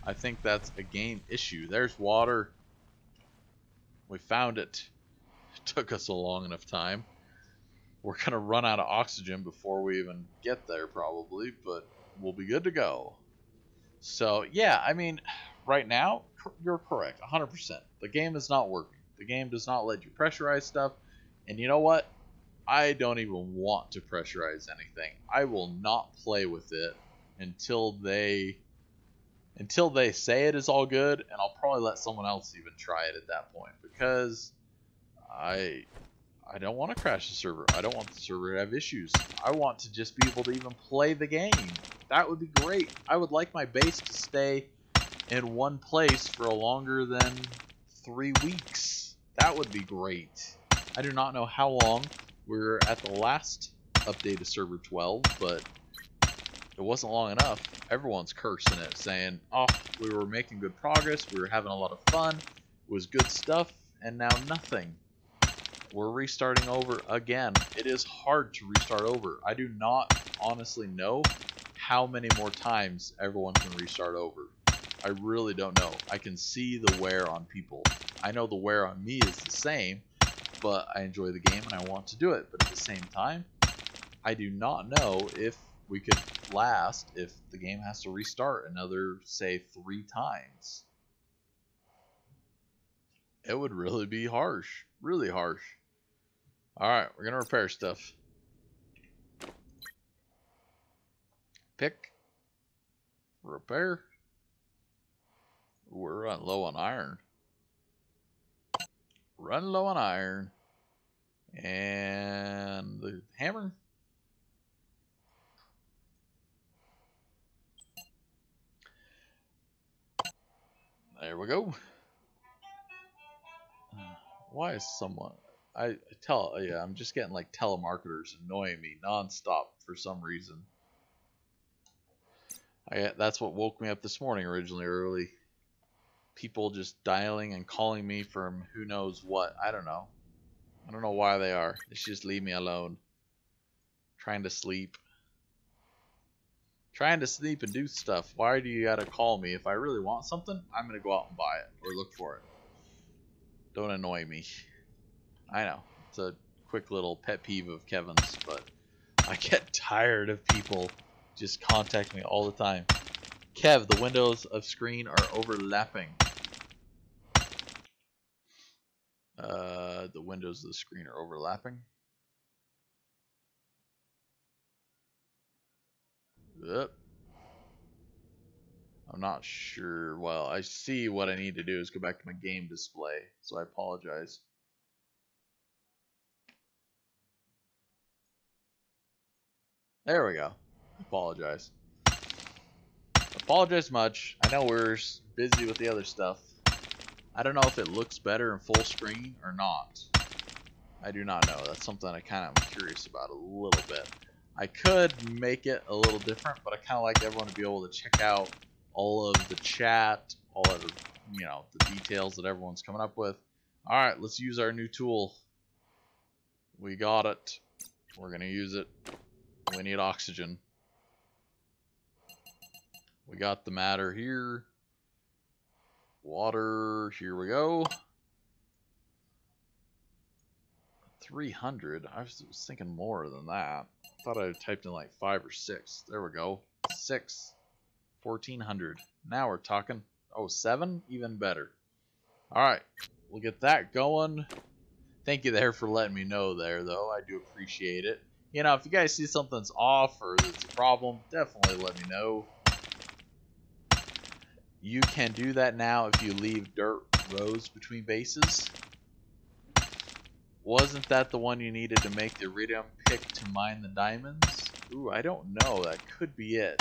S1: I think that's a game issue. There's water. We found it. It took us a long enough time. We're going to run out of oxygen before we even get there probably, but we'll be good to go. So, yeah, I mean, right now, you're correct, 100%. The game is not working. The game does not let you pressurize stuff. And you know what? I don't even want to pressurize anything. I will not play with it until they say it is all good, and I'll probably let someone else even try it at that point, because I don't want to crash the server. I don't want the server to have issues. I want to just be able to even play the game. That would be great. I would like my base to stay in one place for longer than 3 weeks. That would be great. I do not know how long. We're at the last update of server 12, but it wasn't long enough. Everyone's cursing it, saying, oh, we were making good progress, we were having a lot of fun, it was good stuff, and now nothing. We're restarting over again. It is hard to restart over. I do not honestly know how many more times everyone can restart over. I really don't know. I can see the wear on people. I know the wear on me is the same, but I enjoy the game and I want to do it. But at the same time, I do not know if we could last if the game has to restart another, say, 3 times. It would really be harsh. Really harsh. Alright, we're going to repair stuff. Pick. Repair. We're running low on iron. Run low on iron. And the hammer. There we go. Why is someone... yeah, I'm just getting like telemarketers annoying me nonstop for some reason. That's what woke me up this morning originally early. People just dialing and calling me from who knows what. I don't know. I don't know why they are. They should just leave me alone. Trying to sleep. Trying to sleep and do stuff. Why do you gotta call me? If I really want something, I'm gonna go out and buy it or look for it. Don't annoy me. I know. It's a quick little pet peeve of Kevin's, but I get tired of people just contacting me all the time. Kev, the windows of screen are overlapping. The windows of the screen are overlapping. Yep. I'm not sure. Well, I see what I need to do is go back to my game display, so I apologize. There we go. Apologize. Apologize much. I know we're busy with the other stuff. I don't know if it looks better in full screen or not. I do not know. That's something I kind of am curious about a little bit. I could make it a little different, but I kind of like everyone to be able to check out all of the chat, all of the, the details that everyone's coming up with. All right, let's use our new tool. We got it. We're going to use it. We need oxygen. We got the matter here. Water, here we go. 300. I was thinking more than that. I thought I typed in like 5 or 6. There we go. 6. 1400. Now we're talking. Oh, 7? Even better. Alright. We'll get that going. Thank you there for letting me know there, though. I do appreciate it. If you guys see something's off or there's a problem, definitely let me know. You can do that now if you leave dirt rows between bases. Wasn't that the one you needed to make the iridium pick to mine the diamonds? Ooh, I don't know. That could be it.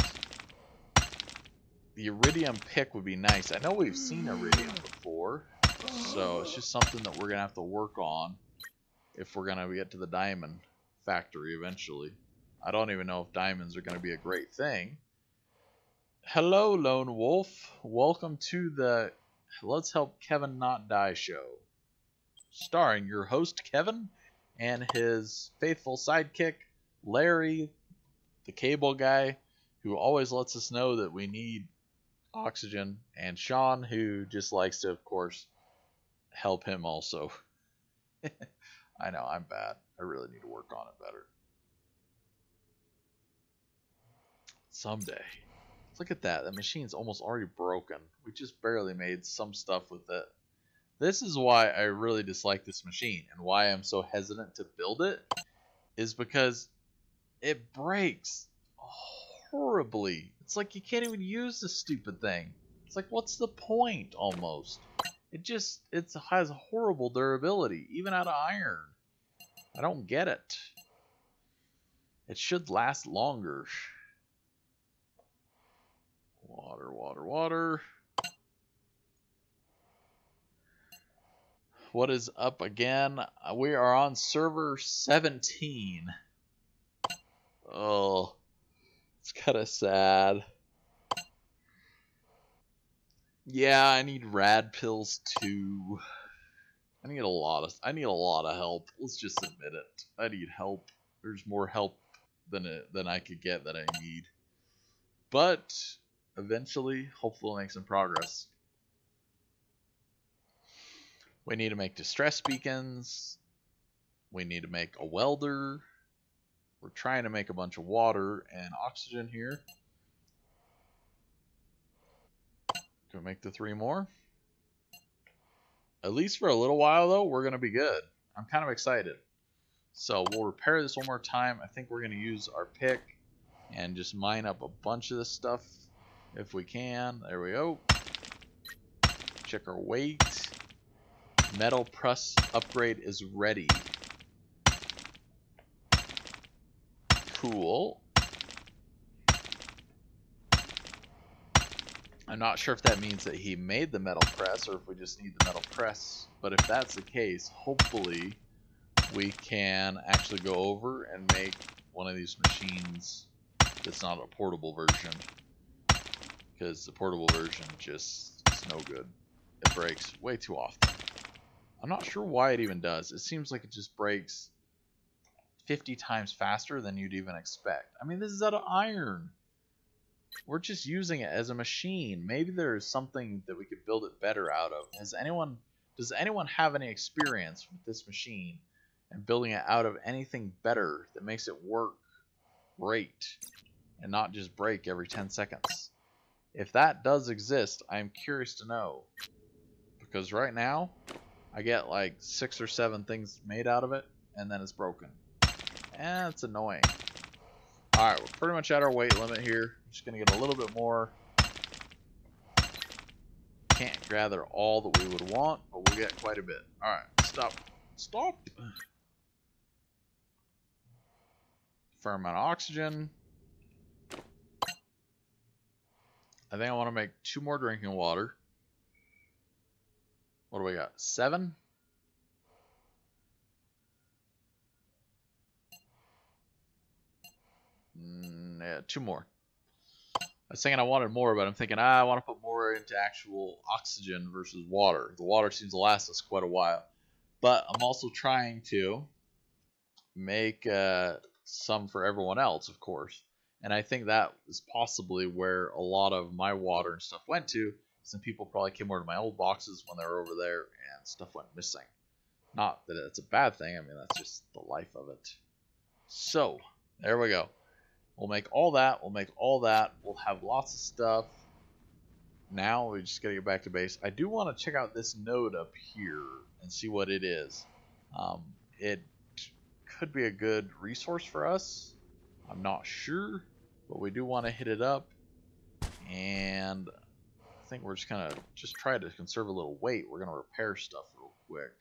S1: The iridium pick would be nice. I know we've seen iridium before, so it's just something that we're going to have to work on if we're going to get to the diamond factory eventually. I don't even know if diamonds are going to be a great thing. Hello, Lone Wolf. Welcome to the Let's Help Kevin Not Die show. Starring your host, Kevin, and his faithful sidekick, Larry, the cable guy, who always lets us know that we need oxygen, and Sean, who just likes to, of course, help him also. I know, I'm bad. I really need to work on it better. Someday. Look at that. The machine's almost already broken. We just barely made some stuff with it. This is why I really dislike this machine, and why I'm so hesitant to build it, is because it breaks horribly. It's like you can't even use this stupid thing. It's like, what's the point, almost? It has horrible durability, even out of iron. I don't get it. It should last longer. Water, water, water. What is up again? We are on server 17. Oh, it's kind of sad. Yeah, I need rad pills too. I need a lot of help. Let's just admit it. I need help. There's more help than I could get that I need. But eventually, hopefully we'll make some progress. We need to make distress beacons. We need to make a welder. We're trying to make a bunch of water and oxygen here. Can we make the 3 more? At least for a little while, though, we're going to be good. I'm kind of excited. So we'll repair this one more time. I think we're going to use our pick and just mine up a bunch of this stuff if we can. There we go. Check our weight. Metal press upgrade is ready. Cool. I'm not sure if that means that he made the metal press or if we just need the metal press. But if that's the case, hopefully we can actually go over and make one of these machines that's not a portable version. Because the portable version just is no good. It breaks way too often. I'm not sure why it even does. It seems like it just breaks 50 times faster than you'd even expect. I mean, this is out of iron. We're just using it as a machine. Maybe there's something that we could build it better out of. Does anyone have any experience with this machine and building it out of anything better that makes it work great and not just break every 10 seconds? If that does exist, I'm curious to know. Because right now, I get like 6 or 7 things made out of it, and then it's broken. And it's annoying. Alright, we're pretty much at our weight limit here. Just going to get a little bit more. Can't gather all that we would want, but we'll get quite a bit. Alright, stop. Stop! Fair amount of oxygen. I think I want to make 2 more drinking water. What do we got? 7? Yeah, 2 more. I was thinking I wanted more, but I'm thinking I want to put more into actual oxygen versus water. The water seems to last us quite a while. But I'm also trying to make some for everyone else, of course. And I think that is possibly where a lot of my water and stuff went to. Some people probably came over to my old boxes when they were over there and stuff went missing. Not that it's a bad thing. I mean, that's just the life of it. So, there we go. We'll make all that. We'll make all that. We'll have lots of stuff. Now we just got to get back to base. I do want to check out this node up here and see what it is. It could be a good resource for us. I'm not sure, but we do want to hit it up. And I think we're just kind of try to conserve a little weight. We're going to repair stuff real quick.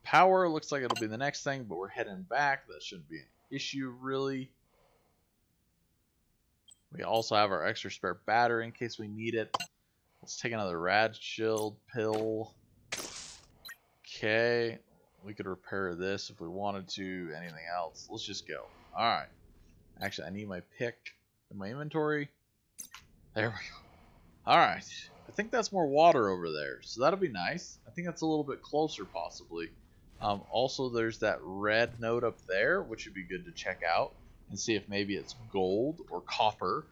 S1: Power looks like it'll be the next thing, but we're heading back. That shouldn't be an issue, really. We also have our extra spare battery in case we need it. Let's take another rad shield pill. Okay. We could repair this if we wanted to. Anything else? Let's just go. Alright. Actually, I need my pick in my inventory. There we go. Alright. I think that's more water over there, so that'll be nice. I think that's a little bit closer, possibly. Also, there's that red node up there, which would be good to check out and see if maybe it's gold or copper.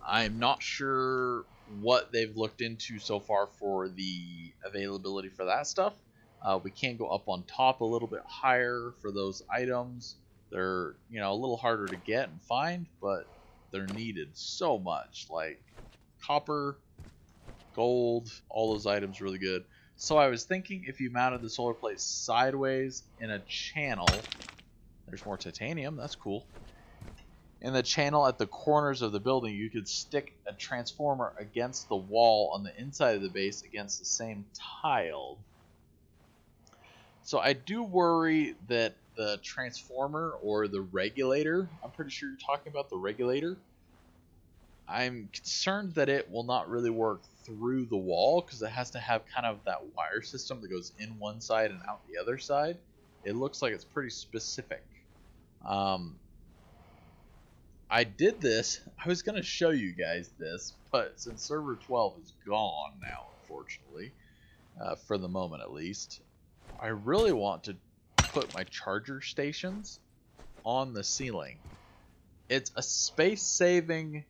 S1: I'm not sure what they've looked into so far for the availability for that stuff. We can go up on top a little bit higher for those items. They're, you know, a little harder to get and find, but they're needed so much. Like copper, gold, all those items really good. So I was thinking if you mounted the solar plate sideways in a channel, there's more titanium, that's cool. In the channel at the corners of the building, you could stick a transformer against the wall on the inside of the base against the same tile. So I do worry that the transformer or the regulator, I'm pretty sure you're talking about the regulator, I'm concerned that it will not really work through the wall because it has to have kind of that wire system that goes in one side and out the other side. It looks like it's pretty specific. I did this. I was going to show you guys this, but since server 12 is gone now, unfortunately, for the moment at least, I really want to put my charger stations on the ceiling. It's a space-saving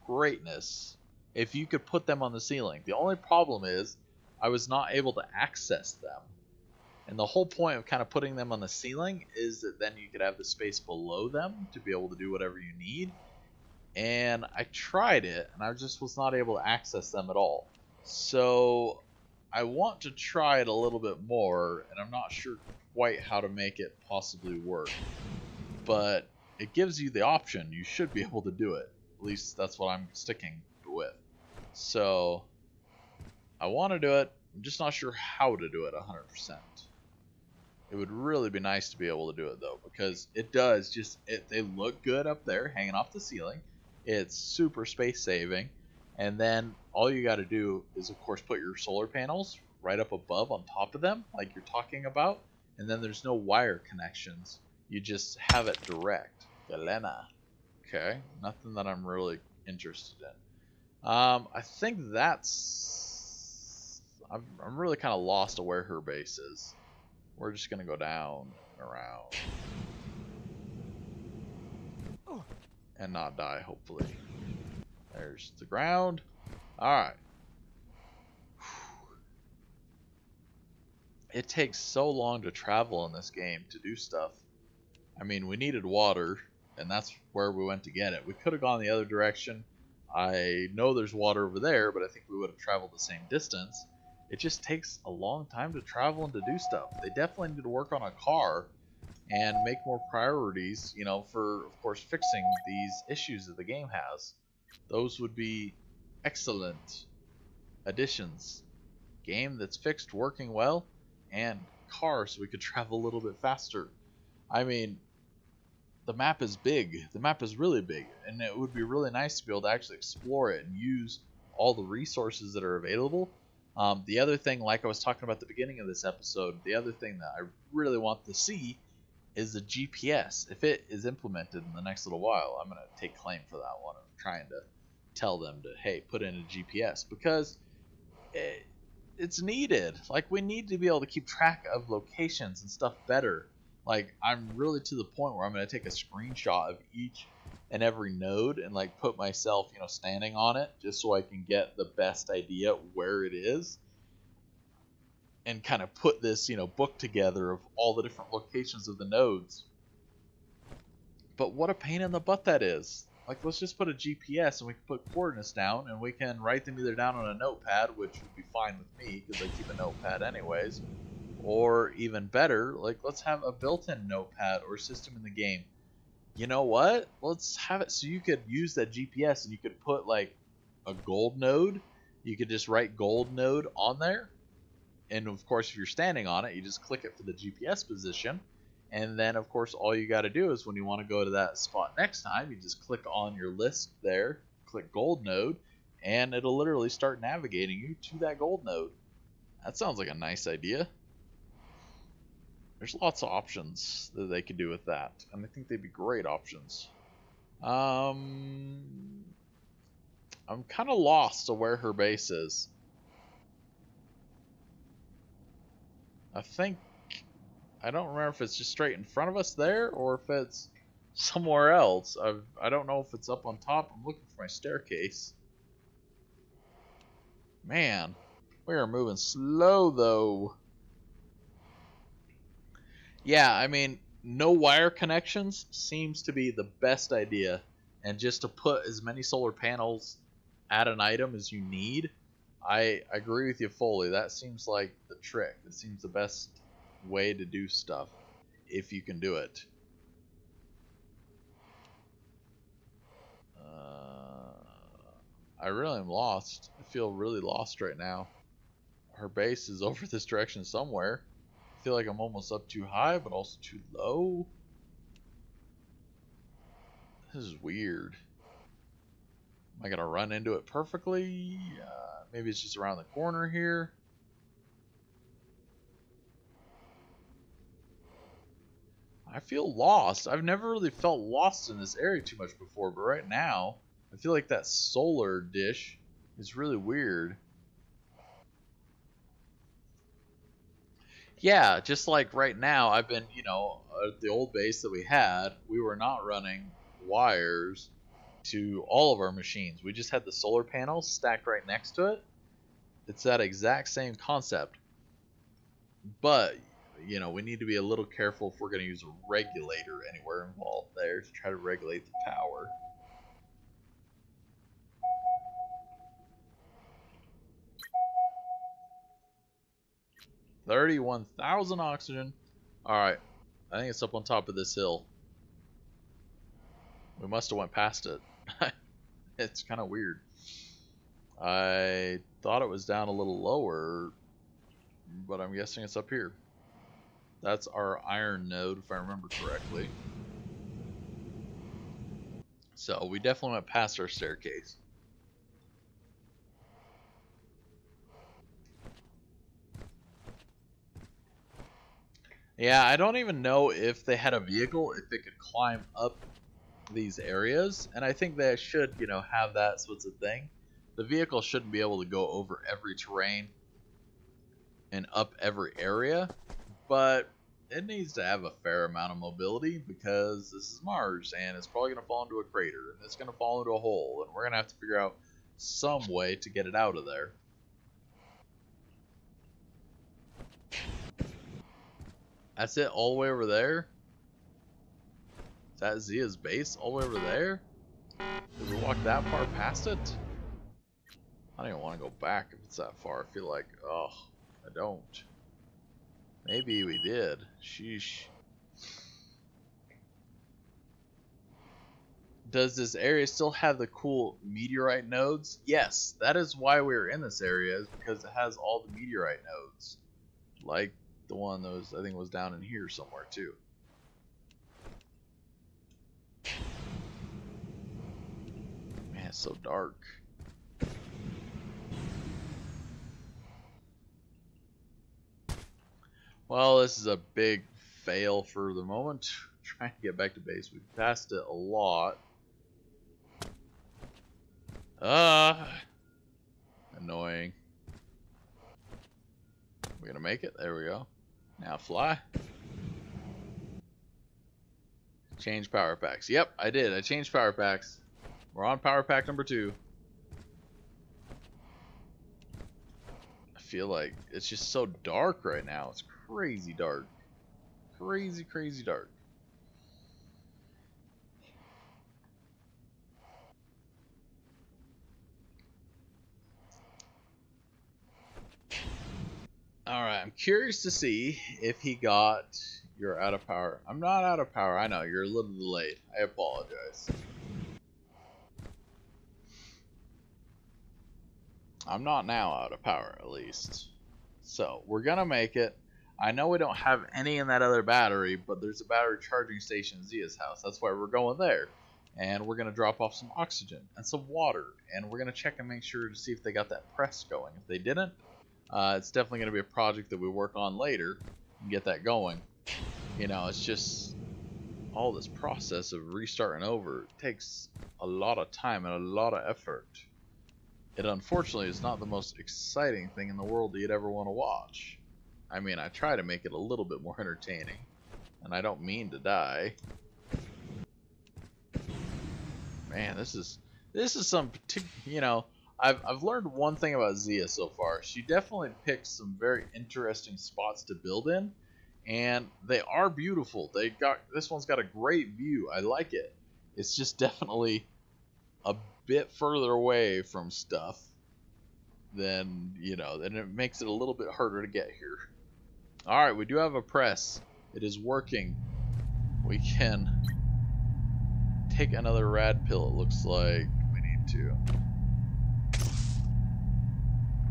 S1: greatness if you could put them on the ceiling. The only problem is I was not able to access them. And the whole point of kind of putting them on the ceiling is that then you could have the space below them to be able to do whatever you need. And I tried it, and I just was not able to access them at all. So I want to try it a little bit more, and I'm not sure quite how to make it possibly work. But it gives you the option. You should be able to do it. At least that's what I'm sticking with. So I want to do it. I'm just not sure how to do it 100%. It would really be nice to be able to do it though, because it does they look good up there hanging off the ceiling. It's super space saving, and then all you got to do is of course put your solar panels right up above on top of them like you're talking about, and then there's no wire connections. You just have it direct. Galena. Okay, nothing that I'm really interested in. I think that's... I'm really kind of lost to where her base is. We're just going to go down and around. And not die, hopefully. There's the ground. Alright. It takes so long to travel in this game to do stuff. I mean, we needed water, and that's where we went to get it. We could have gone the other direction. I know there's water over there, but I think we would have traveled the same distance. It just takes a long time to travel and to do stuff. They definitely need to work on a car and make more priorities, you know, for, of course, fixing these issues that the game has. Those would be excellent additions. Game that's fixed, working well, and cars so we could travel a little bit faster. I mean, the map is big. The map is really big, and it would be really nice to be able to actually explore it and use all the resources that are available. The other thing, like I was talking about at the beginning of this episode, the other thing that I really want to see is the GPS. If it is implemented in the next little while, I'm going to take claim for that one. I'm trying to tell them to, hey, put in a GPS, because it's needed. Like, we need to be able to keep track of locations and stuff better. Like, I'm really to the point where I'm going to take a screenshot of each and every node and like put myself, you know, standing on it just so I can get the best idea where it is, and kind of put this, you know, book together of all the different locations of the nodes. But what a pain in the butt that is. Like, let's just put a GPS and we can put coordinates down and we can write them either down on a notepad, which would be fine with me because I keep a notepad anyways, or even better, like, let's have a built-in notepad or system in the game. You know what? Let's have it so you could use that GPS and you could put like a gold node. You could just write gold node on there. And of course, if you're standing on it, you just click it for the GPS position. And then of course, all you got to do is when you want to go to that spot next time, you just click on your list there, click gold node, and it'll literally start navigating you to that gold node. That sounds like a nice idea. There's lots of options that they could do with that, and I think they'd be great options. I'm kind of lost to where her base is. I don't remember if it's just straight in front of us there, or if it's somewhere else. I don't know if it's up on top. I'm looking for my staircase. Man, we are moving slow though. Yeah, I mean, no wire connections seems to be the best idea. And just to put as many solar panels at an item as you need, I agree with you fully. That seems like the trick. It seems the best way to do stuff, if you can do it. I really am lost. I feel really lost right now. Her base is over this direction somewhere. I feel like I'm almost up too high, but also too low. This is weird. Am I gonna run into it perfectly? Maybe it's just around the corner here. I feel lost. I've never really felt lost in this area too much before, but right now, I feel like that solar dish is really weird. Yeah, just like right now, I've been, you know, at the old base that we had, we were not running wires to all of our machines. We just had the solar panels stacked right next to it. It's that exact same concept. But, you know, we need to be a little careful if we're going to use a regulator anywhere involved there to try to regulate the power. $31,000 oxygen. Alright, I think it's up on top of this hill. We must have went past it. It's kind of weird. I thought it was down a little lower, but I'm guessing it's up here. That's our iron node, if I remember correctly. So we definitely went past our staircase. Yeah, I don't even know if they had a vehicle, if it could climb up these areas, and I think they should, you know, have that so it's a thing. The vehicle shouldn't be able to go over every terrain and up every area, but it needs to have a fair amount of mobility because this is Mars and it's probably going to fall into a crater and it's going to fall into a hole, and we're going to have to figure out some way to get it out of there. That's it, all the way over there? Is that Zia's base all the way over there? Did we walk that far past it? I don't even want to go back if it's that far. I feel like, oh, I don't. Maybe we did. Sheesh. Does this area still have the cool meteorite nodes? Yes, that is why we were in this area, is because it has all the meteorite nodes. Like the one that was, I think, was down in here somewhere too. Man, it's so dark. Well, this is a big fail for the moment. Trying to get back to base. We've passed it a lot. Annoying. We're gonna make it. There we go. Now fly. Change power packs. Yep, I did. I changed power packs. We're on power pack number 2. I feel like it's just so dark right now. It's crazy dark. Crazy, crazy dark. Alright, I'm curious to see if he got... You're out of power. I'm not out of power. I know, you're a little delayed. I apologize. I'm not now out of power, at least. So, we're gonna make it. I know we don't have any in that other battery, but there's a battery charging station in Zia's house. That's why we're going there. And we're gonna drop off some oxygen and some water. And we're gonna check and make sure to see if they got that press going. If they didn't, it's definitely gonna be a project that we work on later and get that going. You know, it's just all this process of restarting over. It takes a lot of time and a lot of effort. It unfortunately is not the most exciting thing in the world that you'd ever want to watch. I mean, I try to make it a little bit more entertaining, and I don't mean to die. Man, this is some, you know, I've learned one thing about Zia so far. She definitely picks some very interesting spots to build in, and they are beautiful. This one's got a great view. I like it. It's just definitely a bit further away from stuff than, then it makes it a little bit harder to get here. All right, we do have a press. It is working. We can take another rad pill. It looks like we need to.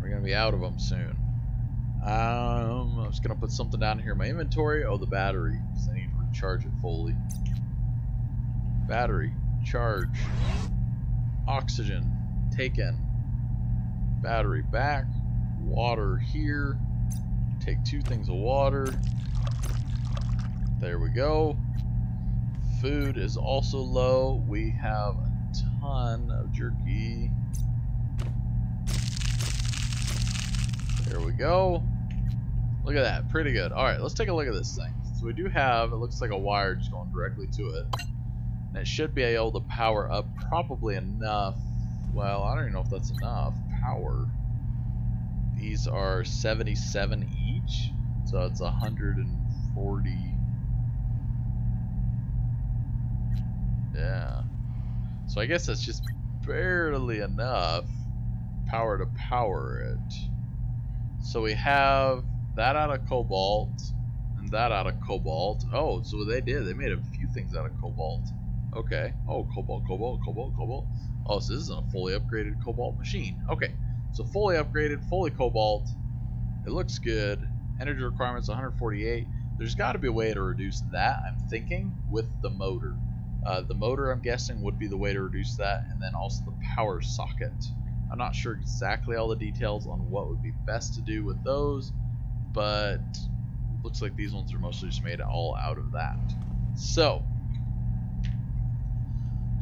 S1: We're gonna be out of them soon. I'm just gonna put something down here in my inventory. Oh, the battery, because I need to recharge it fully. Battery, charge. Oxygen, taken. Battery back. Water here. Take 2 things of water. There we go. Food is also low. We have a ton of jerky. There we go. Look at that. Pretty good. Alright, let's take a look at this thing. So we do have, it looks like a wire just going directly to it. And it should be able to power up probably enough. Well, I don't even know if that's enough power. These are 77 each. So it's 140. Yeah. So I guess that's just barely enough power to power it. So we have that out of cobalt and that out of cobalt. Oh, so they did. They made a few things out of cobalt. Okay. Oh, cobalt, cobalt, cobalt, cobalt. Oh, so this isn't a fully upgraded cobalt machine. Okay. So fully upgraded, fully cobalt. It looks good. Energy requirements 148. There's got to be a way to reduce that, I'm thinking, with the motor. The motor, I'm guessing, would be the way to reduce that, and then also the power socket. I'm not sure exactly all the details on what would be best to do with those, but looks like these ones are mostly just made all out of that. So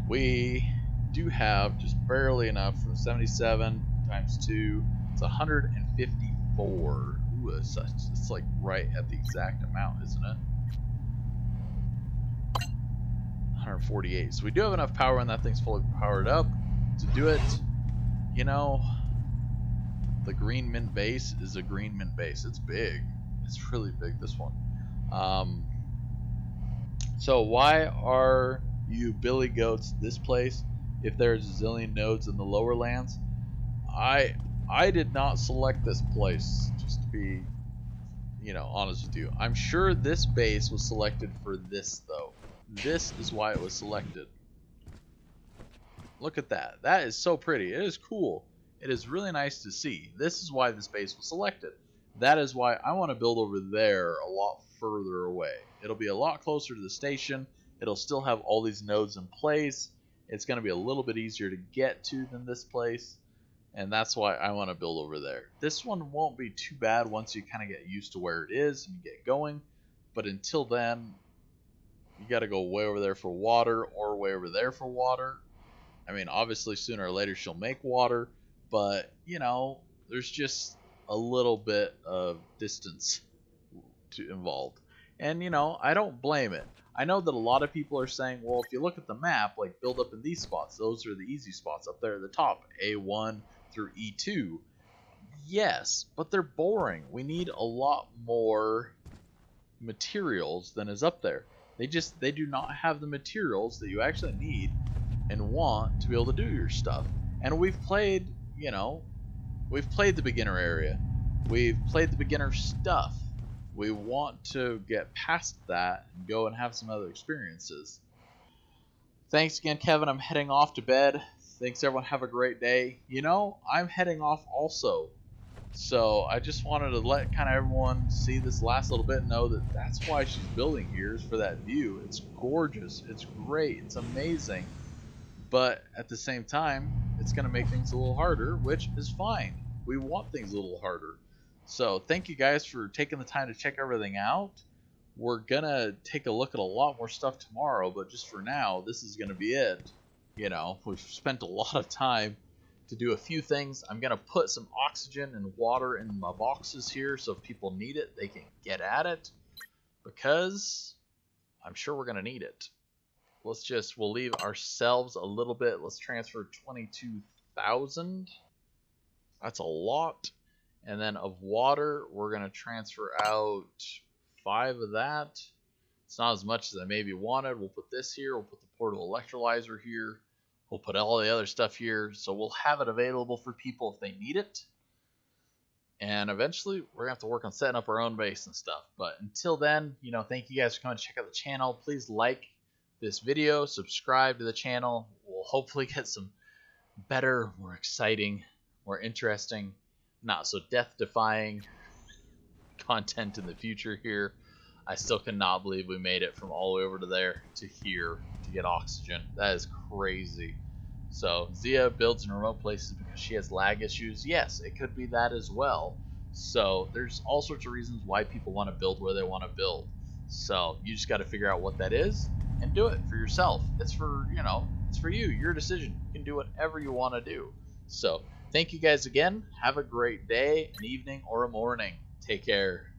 S1: we do have just barely enough from 77 times 2. It's 154. Ooh, it's like right at the exact amount, isn't it? 148. So we do have enough power when that thing's fully powered up to do it. You know, the green mint base is a green mint base. It's big. It's really big, this one. So why are you Billy Goats this place if there's a zillion nodes in the lower lands? I did not select this place, just to be, honest with you. I'm sure this base was selected for this, though. This is why it was selected. Look at that. That is so pretty. It is cool. It is really nice to see. This is why this base was selected. That is why I want to build over there a lot further away. It'll be a lot closer to the station. It'll still have all these nodes in place. It's going to be a little bit easier to get to than this place. And that's why I want to build over there. This one won't be too bad once you kind of get used to where it is and you get going. But until then, you got to go way over there for water or way over there for water. I mean, obviously sooner or later she'll make water, but, there's just a little bit of distance involved. And, I don't blame it. I know that a lot of people are saying, well, if you look at the map, like, build up in these spots. Those are the easy spots up there at the top, A1 through E2. Yes, but they're boring. We need a lot more materials than is up there. They do not have the materials that you actually need and want to be able to do your stuff. And we've played, we've played the beginner area. We've played the beginner stuff. We want to get past that and go and have some other experiences. Thanks again, Kevin. I'm heading off to bed. Thanks, everyone. Have a great day. I'm heading off also. So I just wanted to let kind of everyone see this last little bit and know that that's why she's building here, is for that view. It's gorgeous. It's great. It's amazing. But at the same time, it's going to make things a little harder, which is fine. We want things a little harder. So thank you guys for taking the time to check everything out. We're going to take a look at a lot more stuff tomorrow, but just for now, this is going to be it. We've spent a lot of time to do a few things. I'm going to put some oxygen and water in my boxes here, so if people need it, they can get at it, because I'm sure we're going to need it. We'll leave ourselves a little bit. Let's transfer 22,000. That's a lot. And then of water, we're going to transfer out 5 of that. It's not as much as I maybe wanted. We'll put this here. We'll put the portable electrolyzer here. We'll put all the other stuff here. So we'll have it available for people if they need it. And eventually, we're going to have to work on setting up our own base and stuff. But until then, you know, thank you guys for coming to check out the channel. Please like this video. Subscribe to the channel. We'll hopefully get some better, more exciting, more interesting, not so death-defying content in the future here. I still cannot believe we made it from all the way over to there to here to get oxygen. That is crazy. So Zia builds in remote places because she has lag issues. Yes, it could be that as well. So there's all sorts of reasons why people want to build where they want to build. So you just got to figure out what that is and do it for yourself. It's for, you know, it's for you, your decision. You can do whatever you want to do. So thank you guys again. Have a great day, an evening, or a morning. Take care.